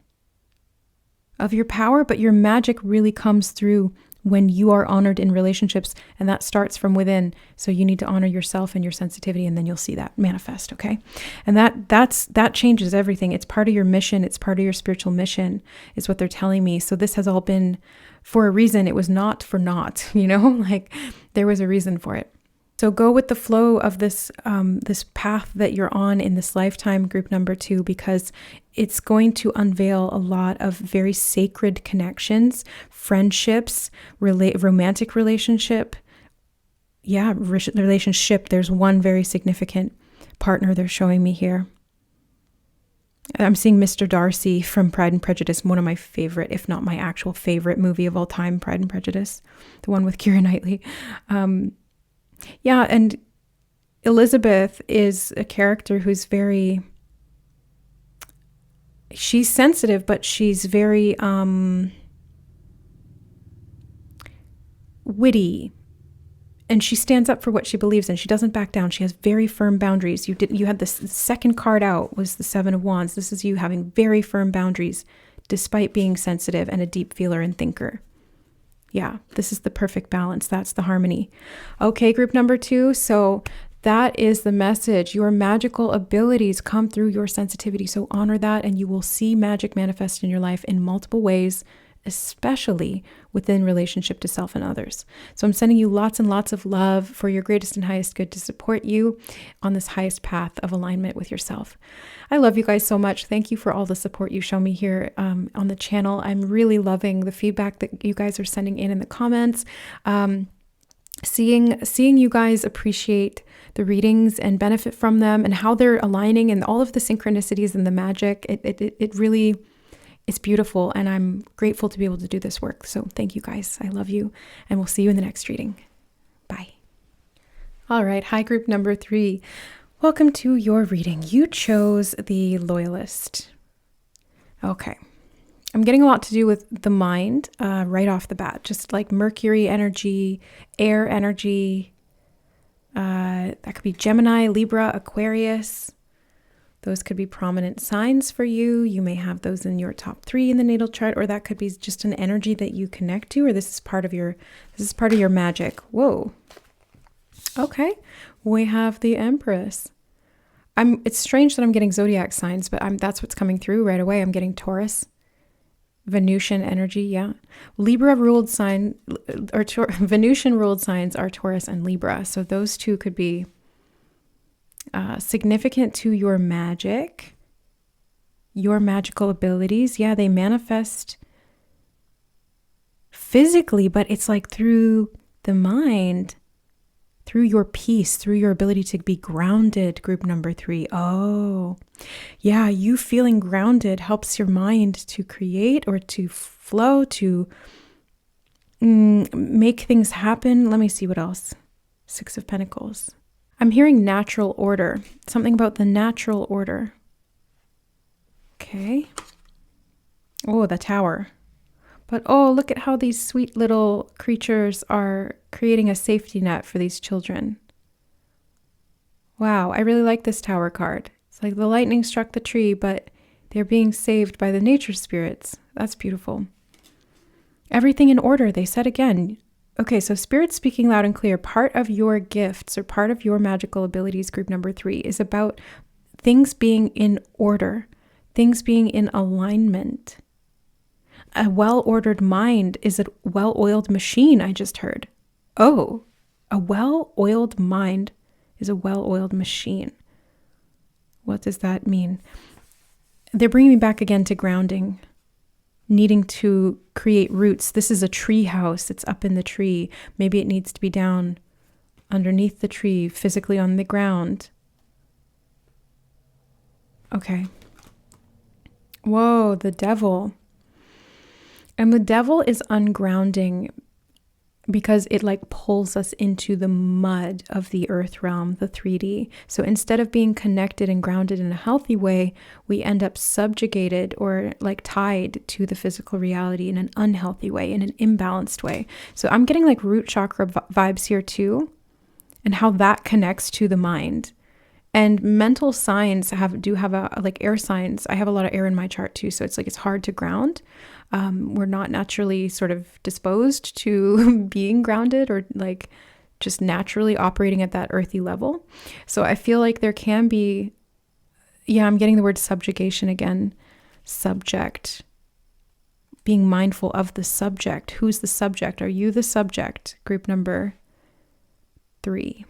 of your power, but your magic really comes through when you are honored in relationships, and that starts from within. So you need to honor yourself and your sensitivity, and then you'll see that manifest, okay? And that changes everything. It's part of your mission. It's part of your spiritual mission, is what they're telling me. So this has all been for a reason. It was not for naught, like there was a reason for it. So go with the flow of this path that you're on in this lifetime, group number 2, because it's going to unveil a lot of very sacred connections, friendships, romantic relationship. Yeah, relationship. There's one very significant partner they're showing me here. I'm seeing Mr. Darcy from Pride and Prejudice, one of my favorite, if not my actual favorite movie of all time, Pride and Prejudice, the one with Keira Knightley. Yeah, and Elizabeth is a character who's she's sensitive, but she's very witty, and she stands up for what she believes in. She doesn't back down. She has very firm boundaries. You had the second card out was the 7 of Wands. This is you having very firm boundaries, despite being sensitive and a deep feeler and thinker. Yeah, this is the perfect balance. That's the harmony. Okay, group number 2. So That is the message. Your magical abilities come through your sensitivity. So honor that, and you will see magic manifest in your life in multiple ways, especially within relationship to self and others. So I'm sending you lots and lots of love for your greatest and highest good to support you on this highest path of alignment with yourself. I love you guys so much. Thank you for all the support you show me here on the channel. I'm really loving the feedback that you guys are sending in the comments. Seeing you guys appreciate the readings and benefit from them and how they're aligning and all of the synchronicities and the magic, it really is beautiful, and I'm grateful to be able to do this work. So thank you guys. I love you, and we'll see you in the next reading. Bye. All right. Hi, group number 3. Welcome to your reading. You chose the Loyalist. Okay. I'm getting a lot to do with the mind right off the bat, just like Mercury energy, air energy. That could be Gemini, Libra, Aquarius. Those could be prominent signs for you. You may have those in your top 3 in the natal chart, or that could be just an energy that you connect to, or this is part of your magic. Whoa. Okay. We have the Empress. It's strange that I'm getting zodiac signs, but that's what's coming through right away. I'm getting Taurus. Venusian energy, yeah. Libra ruled sign, or Venusian ruled signs are Taurus and Libra. So those two could be significant to your magic, your magical abilities. Yeah, they manifest physically, but it's like through the mind, through your peace, through your ability to be grounded, group number 3. Oh, yeah, you feeling grounded helps your mind to create or to flow, to make things happen. Let me see what else. 6 of Pentacles. I'm hearing natural order, something about the natural order. Okay. Oh, the Tower. But oh, look at how these sweet little creatures are creating a safety net for these children. Wow, I really like this Tower card. It's like the lightning struck the tree, but they're being saved by the nature spirits. That's beautiful. Everything in order, they said again. Okay, so Spirit's speaking loud and clear. Part of your gifts or part of your magical abilities, group number 3, is about things being in order, things being in alignment. A well-ordered mind is a well-oiled machine, I just heard. Oh, a well-oiled mind is a well-oiled machine. What does that mean? They're bringing me back again to grounding, needing to create roots. This is a tree house. It's up in the tree. Maybe it needs to be down underneath the tree, physically on the ground. Okay. Whoa, the Devil. And the Devil is ungrounding because it like pulls us into the mud of the earth realm, the 3D. So instead of being connected and grounded in a healthy way, we end up subjugated or like tied to the physical reality in an unhealthy way, in an imbalanced way. So I'm getting like root chakra vibes here too, and how that connects to the mind. And mental signs do have like air signs. I have a lot of air in my chart too. So it's like, it's hard to ground. We're not naturally sort of disposed to being grounded or like just naturally operating at that earthy level. So I feel like there can be, yeah, I'm getting the word subjugation again. Subject. Being mindful of the subject. Who's the subject? Are you the subject? Group number 3.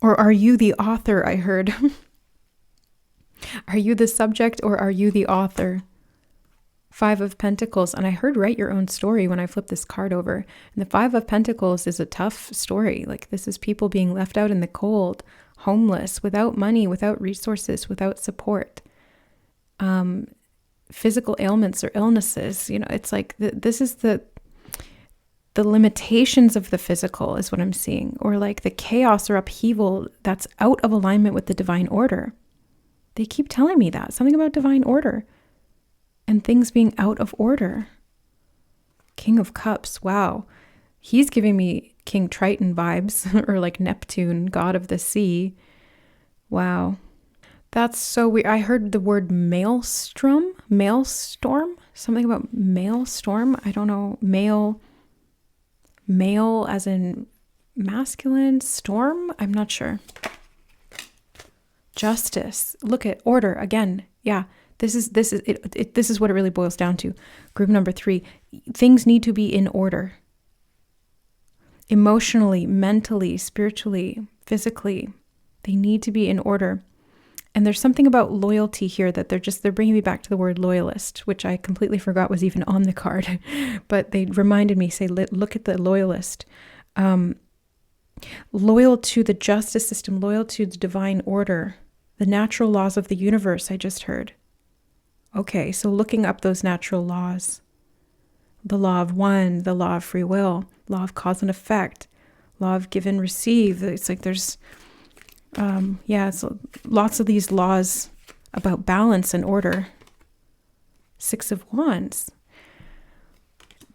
Or are you the author, I heard. Are you the subject or are you the author? 5 of Pentacles. And I heard write your own story when I flipped this card over. And the 5 of Pentacles is a tough story. Like this is people being left out in the cold, homeless, without money, without resources, without support. Physical ailments or illnesses. You know, it's like this is the limitations of the physical is what I'm seeing, or like the chaos or upheaval that's out of alignment with the divine order. They keep telling me that, something about divine order and things being out of order. King of Cups, wow. He's giving me King Triton vibes, or like Neptune, god of the sea. Wow. That's so weird. I heard the word maelstrom, something about maelstrom. I don't know, male as in masculine, storm? I'm not sure. justice. Look at order again. Yeah, this is what it really boils down to. Group number 3, things need to be in order. Emotionally, mentally, spiritually, physically, they need to be in order. And there's something about loyalty here that they're bringing me back to the word loyalist, which I completely forgot was even on the card. But they reminded me, say, look at the loyalist. Loyal to the justice system, loyal to the divine order, the natural laws of the universe, I just heard. Okay, so looking up those natural laws, the law of one, the law of free will, law of cause and effect, law of give and receive. It's like there's, it's lots of these laws about balance and order. 6 of Wands.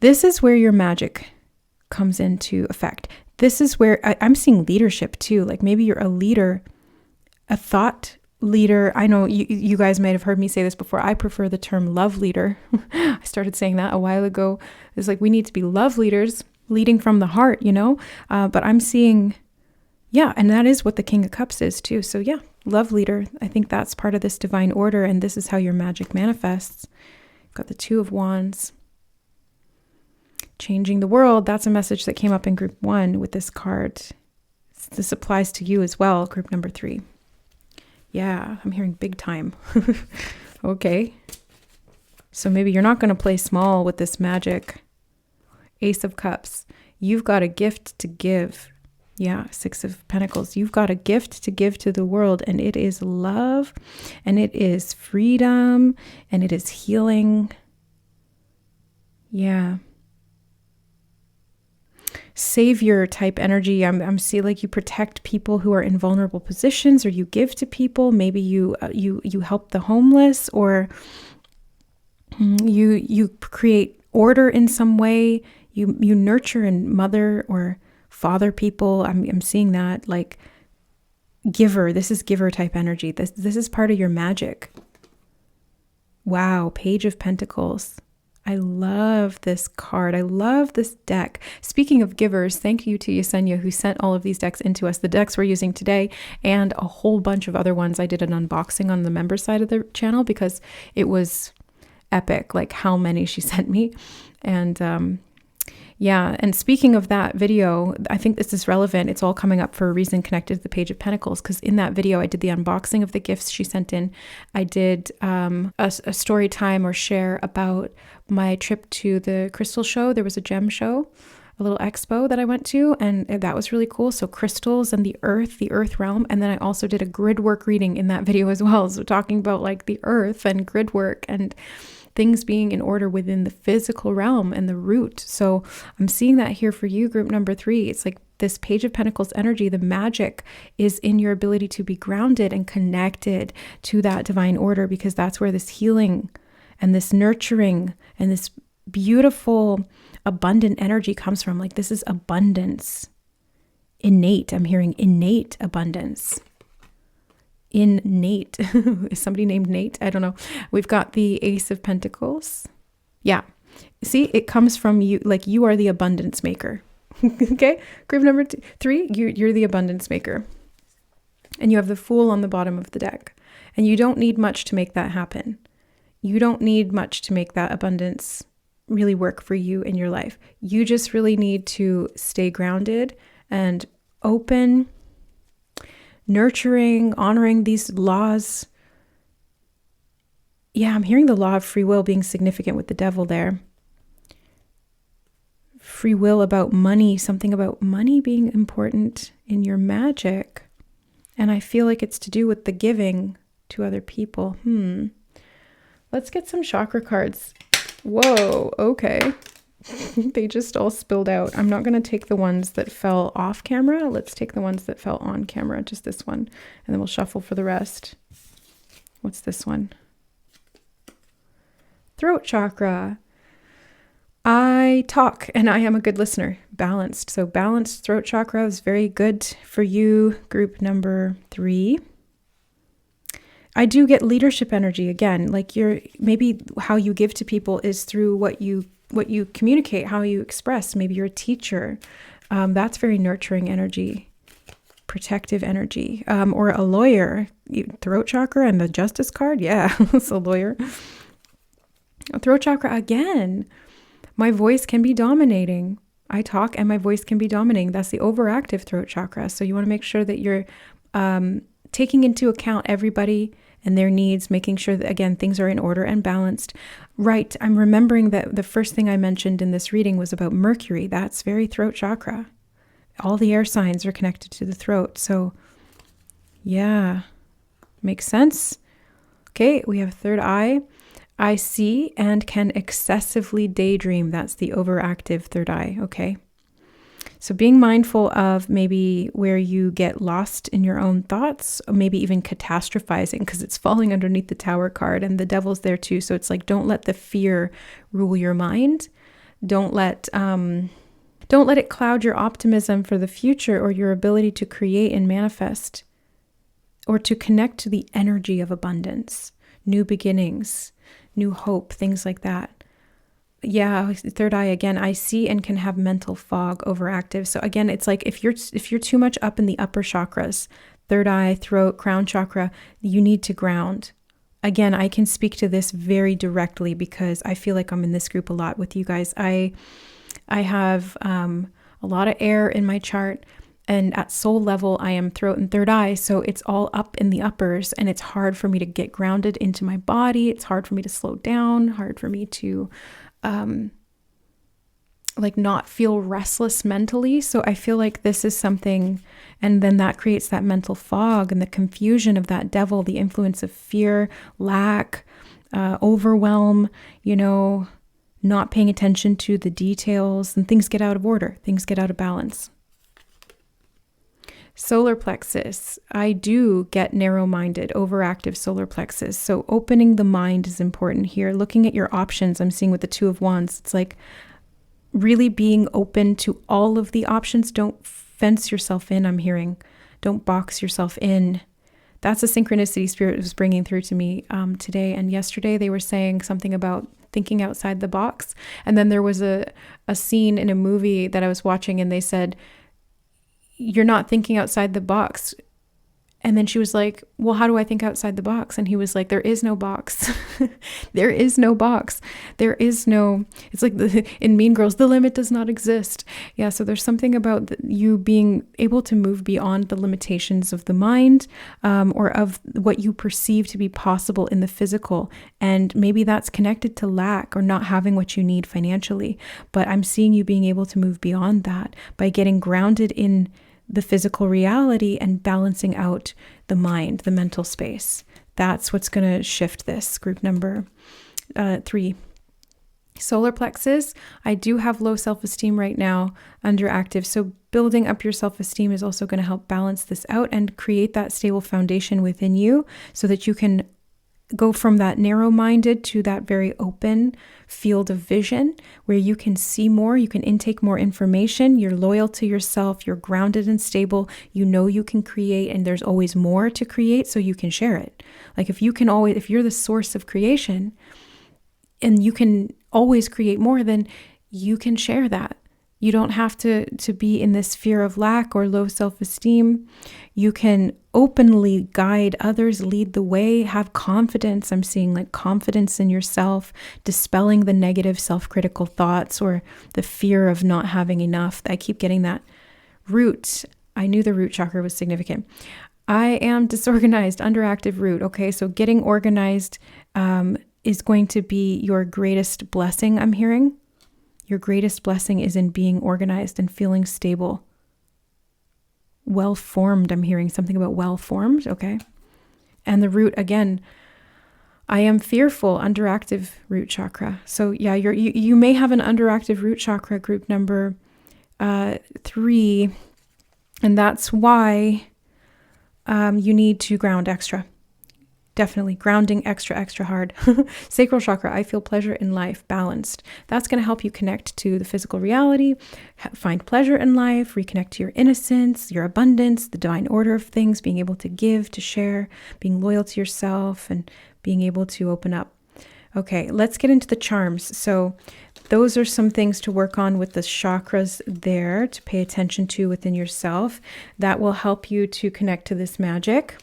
This is where your magic comes into effect. This is where I'm seeing leadership too. Like maybe you're a leader, a thought leader. I know you guys might have heard me say this before. I prefer the term love leader. I started saying that a while ago. It's like we need to be love leaders, leading from the heart, but I'm seeing, and that is what the King of Cups is too. So love leader. I think that's part of this divine order, and this is how your magic manifests. Got the 2 of Wands. Changing the world, that's a message that came up in group 1 with this card. This applies to you as well, group number 3. Yeah, I'm hearing big time. Okay. So maybe you're not going to play small with this magic. Ace of Cups. You've got a gift to give. Yeah, 6 of Pentacles. You've got a gift to give to the world, and it is love, and it is freedom, and it is healing. Yeah. Savior type energy. I'm seeing like you protect people who are in vulnerable positions, or you give to people. Maybe you help the homeless, or you create order in some way. You nurture and mother or father people. I'm seeing that, like giver. This is giver type energy. This is part of your magic. Wow, Page of Pentacles. I love this card. I love this deck. Speaking of givers, thank you to Yesenia who sent all of these decks into us. The decks we're using today and a whole bunch of other ones. I did an unboxing on the member side of the channel because it was epic, like how many she sent me. And and speaking of that video, I think this is relevant. It's all coming up for a reason connected to the Page of Pentacles, because in that video, I did the unboxing of the gifts she sent in. I did a story time or share about my trip to the crystal show. There was a gem show, a little expo that I went to, and that was really cool. So crystals and the earth realm. And then I also did a grid work reading in that video as well. So talking about like the earth and grid work and things being in order within the physical realm and the root. So I'm seeing that here for you, group number 3. It's like this Page of Pentacles energy. The magic is in your ability to be grounded and connected to that divine order, because that's where this healing and this nurturing and this beautiful abundant energy comes from. Like this is abundance. Innate. I'm hearing innate abundance. Innate. Is somebody named Nate? I don't know. We've got the Ace of Pentacles. Yeah. See, it comes from you. Like you are the abundance maker. Okay. Group number 3, you're the abundance maker. And you have the Fool on the bottom of the deck. And you don't need much to make that happen. You don't need much to make that abundance really work for you in your life. You just really need to stay grounded and open, nurturing, honoring these laws. Yeah, I'm hearing the law of free will being significant with the Devil there. Free will about money, something about money being important in your magic. And I feel like it's to do with the giving to other people. Let's get some chakra cards. Whoa, okay. They just all spilled out. I'm not going to take the ones that fell off camera. Let's take the ones that fell on camera, just this one. And then we'll shuffle for the rest. What's this one? Throat chakra. I talk and I am a good listener. Balanced. So balanced throat chakra is very good for you, group number 3. I do get leadership energy again. Like maybe how you give to people is through what you communicate, how you express. Maybe you're a teacher. That's very nurturing energy. protective energy. Or a lawyer, throat chakra and the justice card. Yeah, it's a lawyer. A throat chakra, again, my voice can be dominating. I talk and my voice can be dominating. That's the overactive throat chakra. So you want to make sure that you're taking into account everybody and their needs, making sure that, again, things are in order and balanced. Right, I'm remembering that the first thing I mentioned in this reading was about Mercury. That's very throat chakra. All the air signs are connected to the throat. So, yeah, makes sense. Okay, we have third eye. I see and can excessively daydream. That's the overactive third eye, okay? So being mindful of maybe where you get lost in your own thoughts, or maybe even catastrophizing, because it's falling underneath the Tower card and the devil's there too. So it's like, don't let the fear rule your mind. Don't let it cloud your optimism for the future or your ability to create and manifest or to connect to the energy of abundance, new beginnings, new hope, things like that. Yeah, third eye again, I see and can have mental fog, overactive. So again, it's like if you're too much up in the upper chakras, third eye, throat, crown chakra, you need to ground. Again, I can speak to this very directly because I feel like I'm in this group a lot with you guys. I have a lot of air in my chart, and at soul level, I am throat and third eye. So it's all up in the uppers, and it's hard for me to get grounded into my body. It's hard for me to slow down, hard for me to like not feel restless mentally. So I feel like this is something, and then that creates that mental fog and the confusion of that devil, the influence of fear, lack, overwhelm, not paying attention to the details, and things get out of order, things get out of balance. Solar plexus, I do get narrow-minded, overactive solar plexus. So opening the mind is important here. Looking at your options, I'm seeing with the Two of Wands, it's like really being open to all of the options. Don't fence yourself in, I'm hearing. Don't box yourself in. That's a synchronicity Spirit was bringing through to me today. And yesterday they were saying something about thinking outside the box. And then there was a scene in a movie that I was watching, and they said, "You're not thinking outside the box." And then she was like, "Well, how do I think outside the box?" And he was like, "There is no box." There is no box. There is no, it's like in Mean Girls, the limit does not exist. Yeah, so there's something about you being able to move beyond the limitations of the mind, or of what you perceive to be possible in the physical. And maybe that's connected to lack or not having what you need financially. But I'm seeing you being able to move beyond that by getting grounded in the physical reality and balancing out the mind, the mental space. That's what's going to shift this. Group number 3. Solar plexus. I do have low self-esteem right now, underactive. So building up your self-esteem is also going to help balance this out and create that stable foundation within you so that you can go from that narrow-minded to that very open field of vision where you can see more, you can intake more information, you're loyal to yourself, you're grounded and stable, you can create, and there's always more to create, so you can share it. Like if you're the source of creation and you can always create more, then you can share that. You don't have to be in this fear of lack or low self-esteem. You can openly guide others, lead the way, have confidence. I'm seeing like confidence in yourself, dispelling the negative self-critical thoughts or the fear of not having enough. I keep getting that. Root. I knew the root chakra was significant. I am disorganized, underactive root. Okay, so getting organized is going to be your greatest blessing, I'm hearing. Your greatest blessing is in being organized and feeling stable. Well-formed, I'm hearing something about well-formed, okay? And the root, again, I am fearful, underactive root chakra. So yeah, you may have an underactive root chakra, group number 3, and that's why you need to ground extra. Definitely grounding extra hard. Sacral chakra, I feel pleasure in life, balanced. That's going to help you connect to the physical reality, find pleasure in life, reconnect to your innocence, your abundance, the divine order of things, being able to give, to share, being loyal to yourself, and being able to open up. Okay, let's get into the charms. So those are some things to work on with the chakras there, to pay attention to within yourself. That will help you to connect to this magic.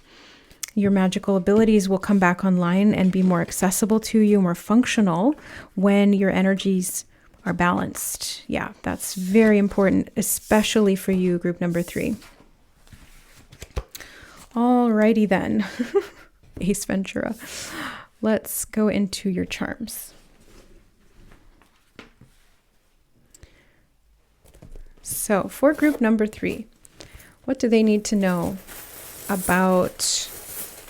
Your magical abilities will come back online and be more accessible to you, more functional when your energies are balanced. Yeah, that's very important, especially for you, group number 3. Alrighty then. Ace Ventura. Let's go into your charms. So for group number 3, what do they need to know about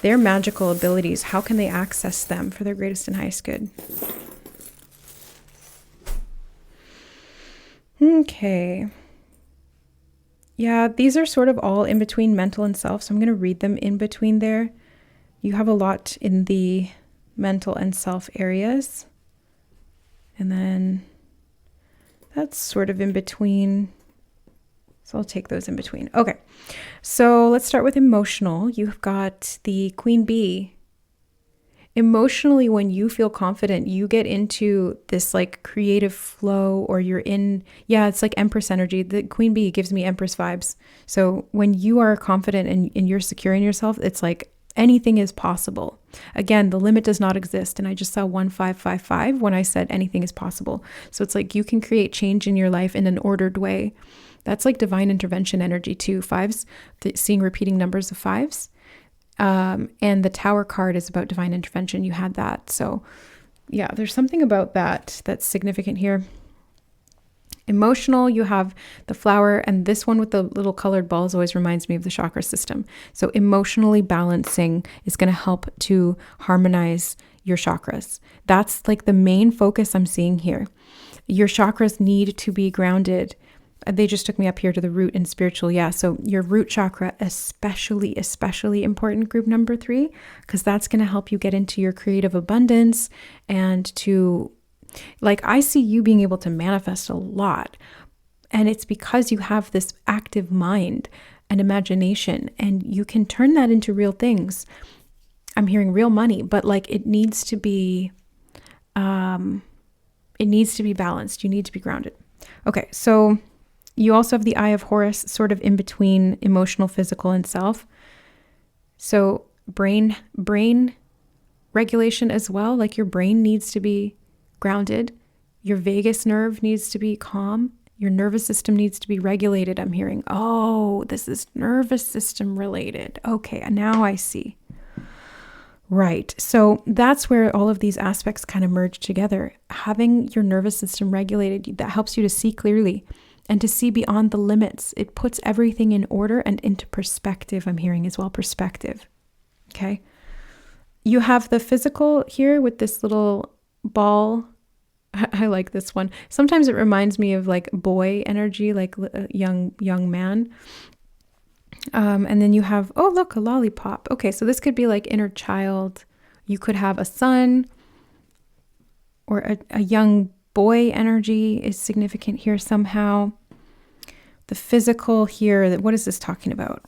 their magical abilities? How can they access them for their greatest and highest good? Okay. Yeah, these are sort of all in between mental and self, so I'm going to read them in between there. You have a lot in the mental and self areas. And then that's sort of in between. So I'll take those in between. Okay, so let's start with emotional. You've got the Queen Bee. Emotionally, when you feel confident, you get into this like creative flow, or you're in, it's like Empress energy. The Queen Bee gives me Empress vibes. So when you are confident and you're secure in yourself, it's like anything is possible. Again, the limit does not exist. And I just saw 1555 when I said anything is possible. So it's like you can create change in your life in an ordered way. That's like divine intervention energy too. 5s, seeing repeating numbers of 5s. And the Tower card is about divine intervention. You had that. So yeah, there's something about that that's significant here. Emotional, you have the flower, and this one with the little colored balls always reminds me of the chakra system. So emotionally balancing is going to help to harmonize your chakras. That's like the main focus I'm seeing here. Your chakras need to be grounded. They just took me up here to the root and spiritual. Yeah. So your root chakra, especially important, group number 3, because that's going to help you get into your creative abundance and to, like, I see you being able to manifest a lot. And it's because you have this active mind and imagination, and you can turn that into real things. I'm hearing real money, but like it needs to be balanced. You need to be grounded. Okay. So you also have the Eye of Horus sort of in between emotional, physical, and self. So brain regulation as well. Like your brain needs to be grounded. Your vagus nerve needs to be calm. Your nervous system needs to be regulated. I'm hearing, oh, this is nervous system related. Okay, now I see. Right. So that's where all of these aspects kind of merge together. Having your nervous system regulated, that helps you to see clearly and to see beyond the limits. It puts everything in order and into perspective. I'm hearing as well, perspective. Okay. You have the physical here with this little ball. I like this one. Sometimes it reminds me of like boy energy, like a young man. And then you have, oh, look, a lollipop. Okay, so this could be like inner child. You could have a son, or a young boy energy is significant here somehow. The physical here, what is this talking about?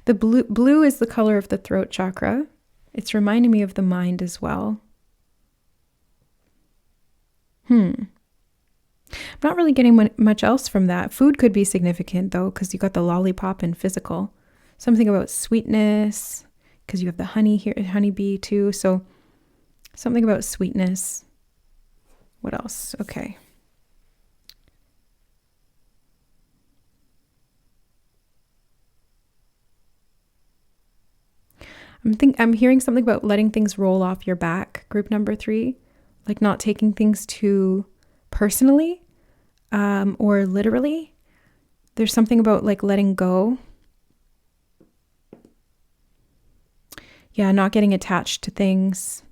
The blue is the color of the throat chakra. It's reminding me of the mind as well. I'm not really getting much else from that. Food could be significant though, because you got the lollipop and physical. Something about sweetness, because you have the honey here, honeybee too. So something about sweetness. What else? Okay. I'm hearing something about letting things roll off your back, group number 3, like not taking things too personally, or literally. There's something about like letting go. Yeah, not getting attached to things.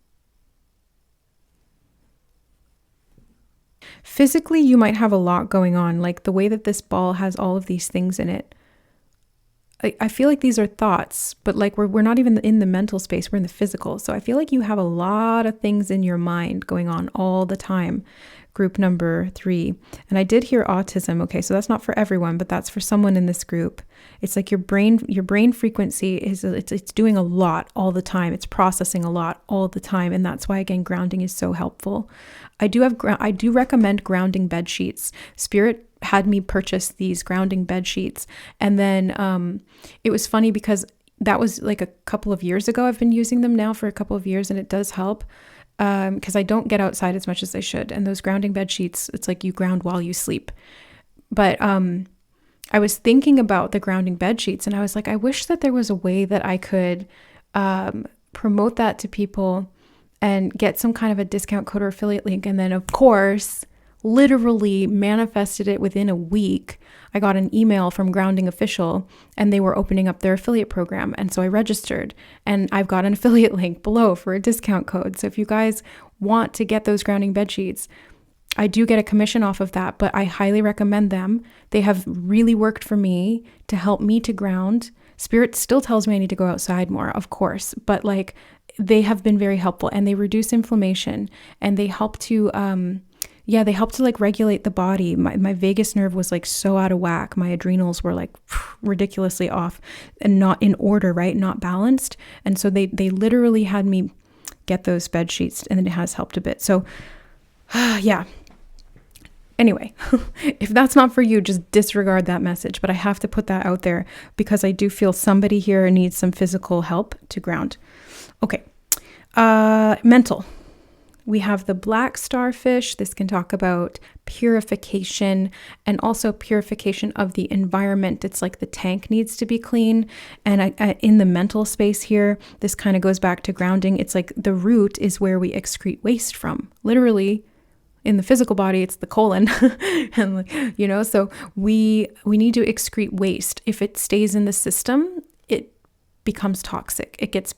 Physically, you might have a lot going on, like the way that this ball has all of these things in it. I feel like these are thoughts, but like we're not even in the mental space, we're in the physical. So I feel like you have a lot of things in your mind going on all the time. Group number 3. And I did hear autism. Okay, so that's not for everyone, but that's for someone in this group. It's like your brain frequency it's doing a lot all the time. It's processing a lot all the time, and that's why, again, grounding is so helpful. I do recommend grounding bed sheets. Spirit had me purchase these grounding bed sheets, and then it was funny because that was like a couple of years ago. I've been using them now for a couple of years, and it does help. Because I don't get outside as much as I should. And those grounding bed sheets, it's like you ground while you sleep. But I was thinking about the grounding bed sheets, and I was like, I wish that there was a way that I could promote that to people and get some kind of a discount code or affiliate link. And then, of course, literally manifested it within a week. I got an email from Grounding Official, and they were opening up their affiliate program. And so I registered, and I've got an affiliate link below for a discount code. So if you guys want to get those grounding bed sheets, I do get a commission off of that, but I highly recommend them. They have really worked for me to help me to ground. Spirit still tells me I need to go outside more, of course, but like they have been very helpful, and they reduce inflammation, and they help to they help to like regulate the body. My vagus nerve was like so out of whack. My adrenals were like ridiculously off and not in order, right? Not balanced. And so they literally had me get those bed sheets, and it has helped a bit. So yeah. Anyway, if that's not for you, just disregard that message. But I have to put that out there because I do feel somebody here needs some physical help to ground. Okay. Mental. We have the black starfish. This can talk about purification and also purification of the environment. It's like the tank needs to be clean. And in the mental space here, this kind of goes back to grounding. It's like the root is where we excrete waste from. Literally, in the physical body, it's the colon. And so we need to excrete waste. If it stays in the system, it becomes toxic. It gets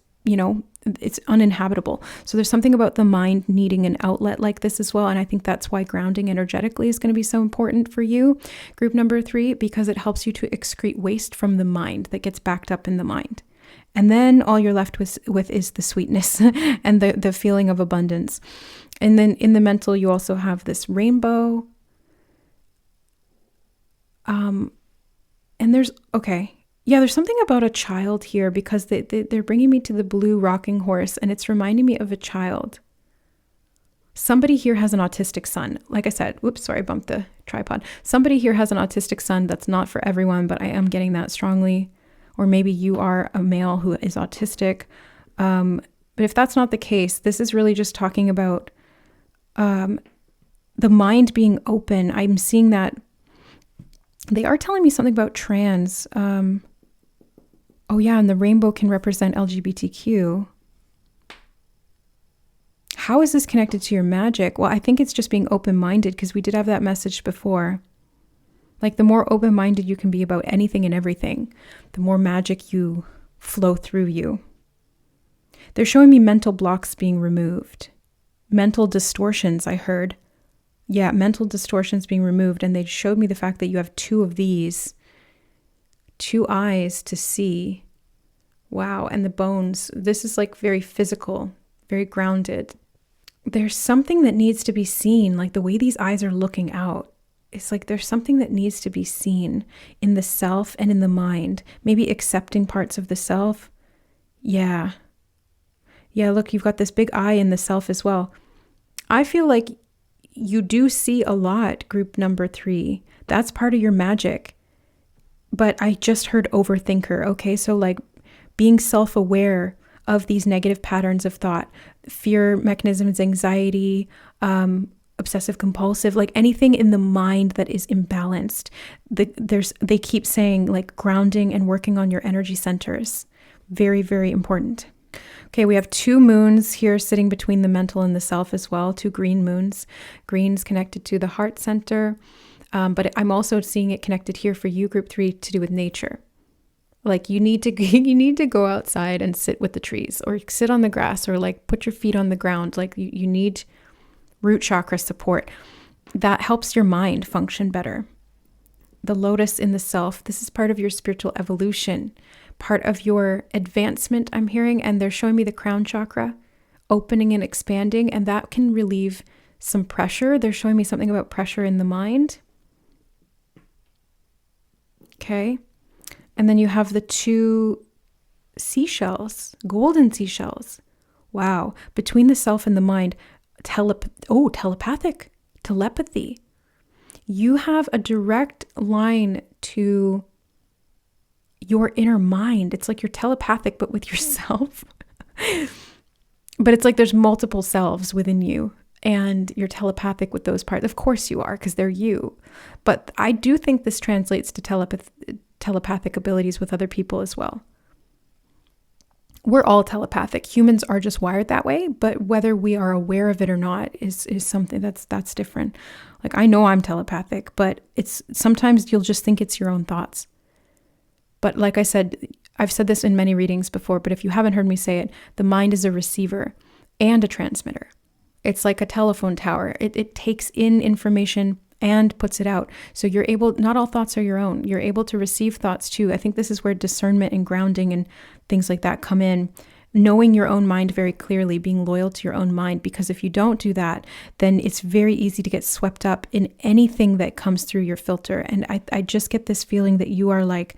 it's uninhabitable. So there's something about the mind needing an outlet like this as well. And I think that's why grounding energetically is going to be so important for you, group number 3, because it helps you to excrete waste from the mind that gets backed up in the mind. And then all you're left with is the sweetness and the feeling of abundance. And then in the mental, you also have this rainbow. And there's something about a child here because they're bringing me to the blue rocking horse, and it's reminding me of a child. Somebody here has an autistic son. Like I said, I bumped the tripod. Somebody here has an autistic son. That's not for everyone, but I am getting that strongly. Or maybe you are a male who is autistic. But if that's not the case, this is really just talking about the mind being open. I'm seeing that. They are telling me something about trans. And the rainbow can represent LGBTQ. How is this connected to your magic? Well, I think it's just being open-minded, because we did have that message before. Like the more open-minded you can be about anything and everything, the more magic you flow through you. They're showing me mental blocks being removed. Mental distortions, I heard. Yeah, mental distortions being removed. And they showed me the fact that you have 2 of these. 2 eyes to see. Wow. And the bones. This is like very physical, very grounded. There's something that needs to be seen, like the way these eyes are looking out. It's like there's something that needs to be seen in the self and in the mind. Maybe accepting parts of the self. Yeah. Yeah, look, you've got this big eye in the self as well. I feel like you do see a lot, group number 3. That's part of your magic. But I just heard overthinker. Okay, so like being self-aware of these negative patterns of thought, fear mechanisms, anxiety, obsessive compulsive, like anything in the mind that is imbalanced. They keep saying like grounding and working on your energy centers. Very, very important. Okay, we have 2 moons here sitting between the mental and the self as well. 2 green moons. Green's connected to the heart center. But I'm also seeing it connected here for you, group 3, to do with nature. Like you need to go outside and sit with the trees, or sit on the grass, or like put your feet on the ground. Like you need root chakra support. That helps your mind function better. the lotus in the self. This is part of your spiritual evolution, part of your advancement, I'm hearing. And they're showing me the crown chakra opening and expanding, and that can relieve some pressure. They're showing me something about pressure in the mind. Okay. And then you have the 2 seashells, golden seashells. Wow. Between the self and the mind, telepathy. You have a direct line to your inner mind. It's like you're telepathic, but with yourself. But it's like there's multiple selves within you, and you're telepathic with those parts. Of course you are, because they're you. But I do think this translates to telepathic abilities with other people as well. We're all telepathic. Humans are just wired that way, but whether we are aware of it or not is something that's different. Like, I know I'm telepathic, but it's sometimes you'll just think it's your own thoughts. But like I said, I've said this in many readings before, but if you haven't heard me say it, the mind is a receiver and a transmitter. It's like a telephone tower. It takes in information and puts it out. So you're able, not all thoughts are your own. You're able to receive thoughts too. I think this is where discernment and grounding and things like that come in. Knowing your own mind very clearly, being loyal to your own mind, because if you don't do that, then it's very easy to get swept up in anything that comes through your filter. And I just get this feeling that you are like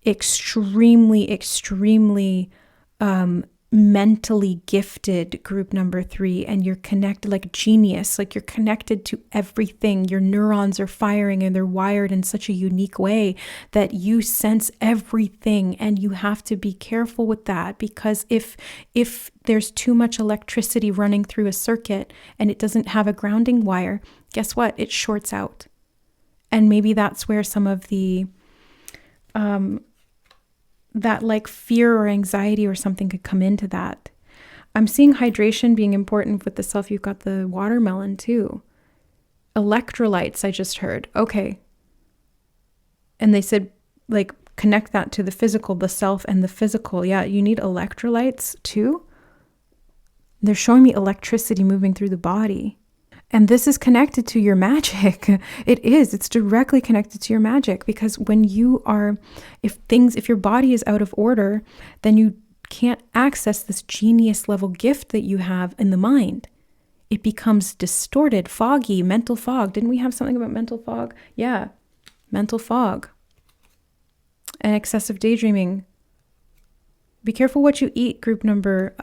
extremely mentally gifted, group number 3, and you're connected like a genius, like you're connected to everything. Your neurons are firing and they're wired in such a unique way that you sense everything, and you have to be careful with that, because if there's too much electricity running through a circuit and it doesn't have a grounding wire, guess what? It shorts out. And maybe that's where some of the that like fear or anxiety or something could come into that. I'm seeing hydration being important with the self. You've got the watermelon too. Electrolytes, I just heard. Okay. And they said like connect that to the physical, the self and the physical. Yeah, you need electrolytes too. They're showing me electricity moving through the body. And this is connected to your magic. It is. It's directly connected to your magic, because when you are, if your body is out of order, then you can't access this genius level gift that you have in the mind. It becomes distorted, foggy, mental fog. Didn't we have something about mental fog? Yeah, mental fog and excessive daydreaming. Be careful what you eat, group number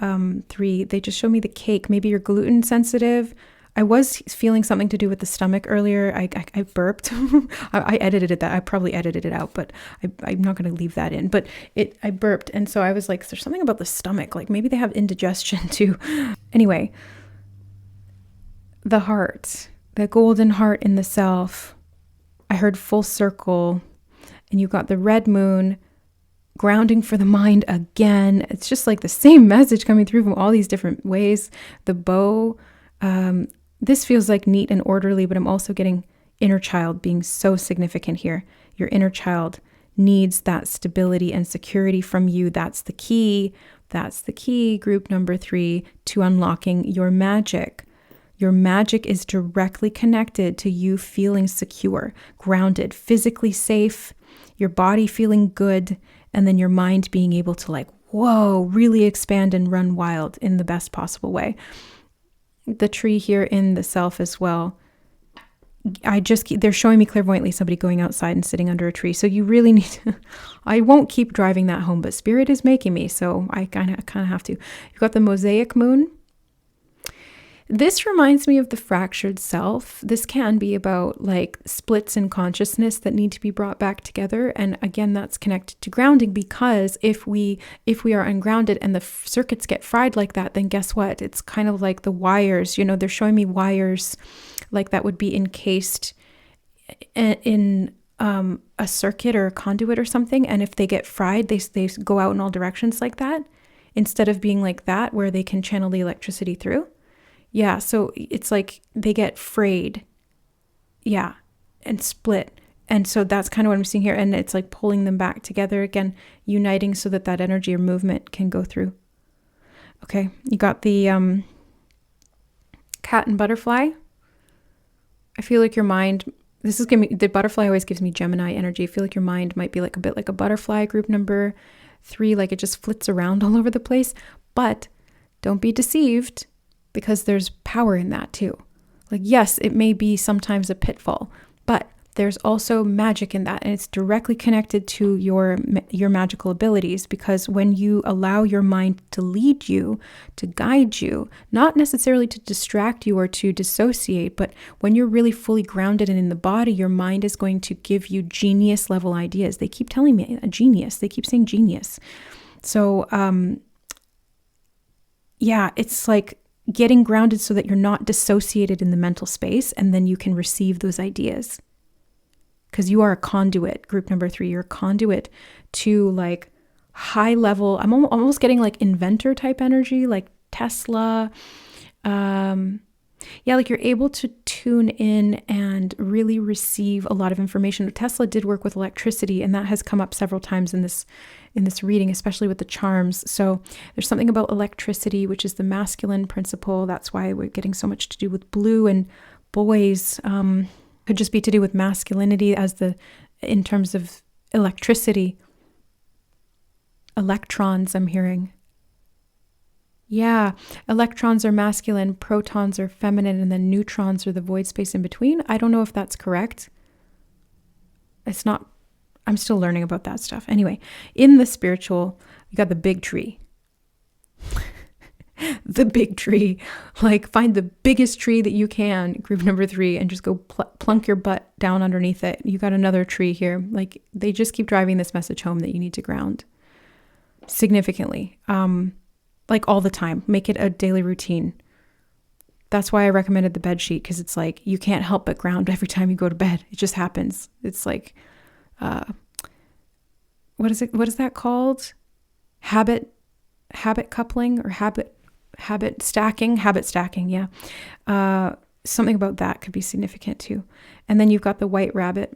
3. They just show me the cake. Maybe you're gluten sensitive. I was feeling something to do with the stomach earlier. I burped. I edited it. I probably edited it out, but I'm not going to leave that in. But I burped. And so I was like, there's something about the stomach. Like maybe they have indigestion too. Anyway, the heart, the golden heart in the self. I heard full circle, and you got the red moon, grounding for the mind again. It's just like the same message coming through from all these different ways. The bow, this feels like neat and orderly, but I'm also getting inner child being so significant here. Your inner child needs that stability and security from you. That's the key. That's the key, group number 3, to unlocking your magic. Your magic is directly connected to you feeling secure, grounded, physically safe, your body feeling good, and then your mind being able to like, whoa, really expand and run wild in the best possible way. The tree here in the self as well. They're showing me clairvoyantly somebody going outside and sitting under a tree. So you really need to, I won't keep driving that home, but spirit is making me. So I kind of have to. You've got the mosaic moon. This reminds me of the fractured self. This can be about like splits in consciousness that need to be brought back together. And again, that's connected to grounding, because if we are ungrounded and the circuits get fried like that, then guess what? It's kind of like the wires, they're showing me wires like that would be encased in a circuit or a conduit or something. And if they get fried, they go out in all directions like that, instead of being like that where they can channel the electricity through. Yeah, so it's like they get frayed, yeah, and split. And so that's kind of what I'm seeing here. And it's like pulling them back together again, uniting so that energy or movement can go through. Okay, you got the cat and butterfly. I feel like your mind, this is giving me, the butterfly always gives me Gemini energy. I feel like your mind might be like a bit like a butterfly, group number 3, like it just flits around all over the place. But don't be deceived, because there's power in that too. Like, yes, it may be sometimes a pitfall, but there's also magic in that, and it's directly connected to your magical abilities, because when you allow your mind to lead you, to guide you, not necessarily to distract you or to dissociate, but when you're really fully grounded and in the body, your mind is going to give you genius level ideas. They keep telling me a genius. They keep saying genius. So, yeah, it's like getting grounded so that you're not dissociated in the mental space, and then you can receive those ideas. Because you are a conduit, group number 3, you're a conduit to like high level, I'm almost getting like inventor type energy, like Tesla. Yeah, like you're able to tune in and really receive a lot of information. Tesla did work with electricity, and that has come up several times in this reading, especially with the charms. So there's something about electricity, which is the masculine principle. That's why we're getting so much to do with blue and boys. Could just be to do with masculinity in terms of electricity. Electrons, I'm hearing. Yeah, electrons are masculine, protons are feminine, and then neutrons are the void space in between. I don't know if that's correct. It's not, I'm still learning about that stuff. Anyway, in the spiritual, you got the big tree. The big tree. Like, find the biggest tree that you can, group number 3, and just go plunk your butt down underneath it. You got another tree here. Like, they just keep driving this message home that you need to ground significantly. Like all the time. Make it a daily routine. That's why I recommended the bed sheet, because it's like you can't help but ground every time you go to bed. It just happens. It's like, what is that called? Habit coupling or habit stacking. Yeah. Something about that could be significant too. And then you've got the white rabbit.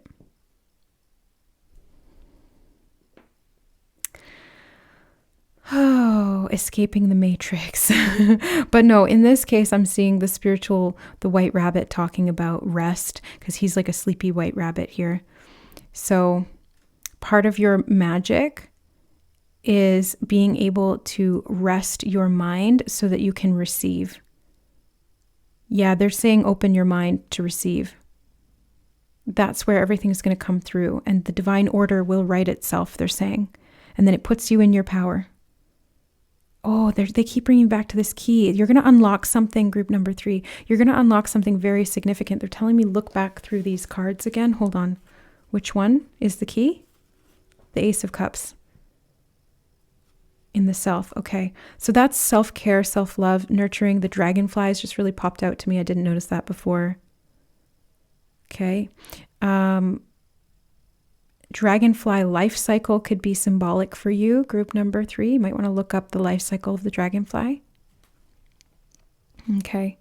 Oh, escaping the matrix. But no, in this case, I'm seeing the white rabbit talking about rest, because he's like a sleepy white rabbit here. So part of your magic is being able to rest your mind so that you can receive. Yeah, they're saying open your mind to receive. That's where everything's going to come through, and the divine order will right itself, they're saying. And then it puts you in your power. Oh, they keep bringing back to this key. You're going to unlock something, group number 3. You're going to unlock something very significant. They're telling me look back through these cards again. Hold on. Which one is the key? The Ace of Cups. In the self. Okay. So that's self-care, self-love, nurturing. The dragonflies just really popped out to me. I didn't notice that before. Okay. Dragonfly life cycle could be symbolic for you, group number 3. You might want to look up the life cycle of the dragonfly. Okay.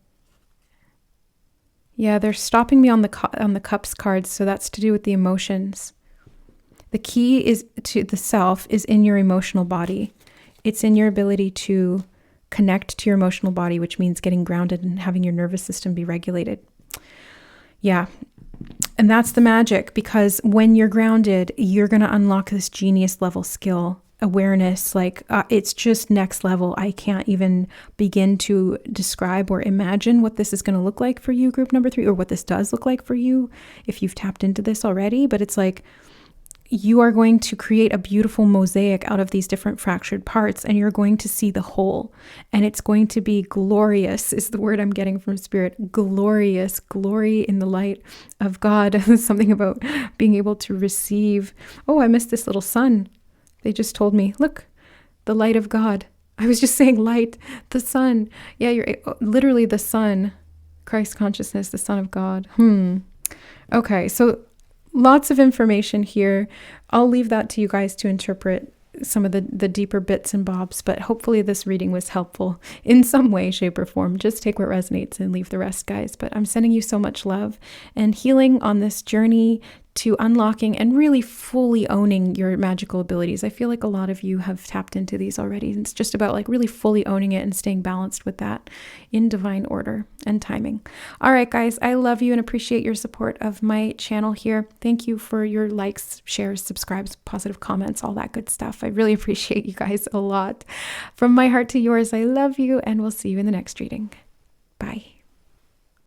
Yeah, they're stopping me on the cups cards, so that's to do with the emotions. The key is to the self is in your emotional body. It's in your ability to connect to your emotional body, which means getting grounded and having your nervous system be regulated. Yeah. And that's the magic, because when you're grounded, you're going to unlock this genius level skill, awareness. Like it's just next level. I can't even begin to describe or imagine what this is going to look like for you, group number 3, or what this does look like for you if you've tapped into this already. But it's like you are going to create a beautiful mosaic out of these different fractured parts, and you're going to see the whole, and it's going to be glorious is the word I'm getting from spirit. Glorious, glory in the light of God. Something about being able to receive. Oh, I missed this little sun. They just told me, look, the light of God. I was just saying light, the sun. Yeah, you're literally the sun, Christ consciousness, the Son of God. Okay, so lots of information here. I'll leave that to you guys to interpret some of the deeper bits and bobs, but hopefully this reading was helpful in some way, shape, or form. Just take what resonates and leave the rest, guys. But I'm sending you so much love and healing on this journey to unlocking and really fully owning your magical abilities. I feel like a lot of you have tapped into these already. It's just about like really fully owning it and staying balanced with that in divine order and timing. All right, guys, I love you and appreciate your support of my channel here. Thank you for your likes, shares, subscribes, positive comments, all that good stuff. I really appreciate you guys a lot. From my heart to yours, I love you, and we'll see you in the next reading. Bye.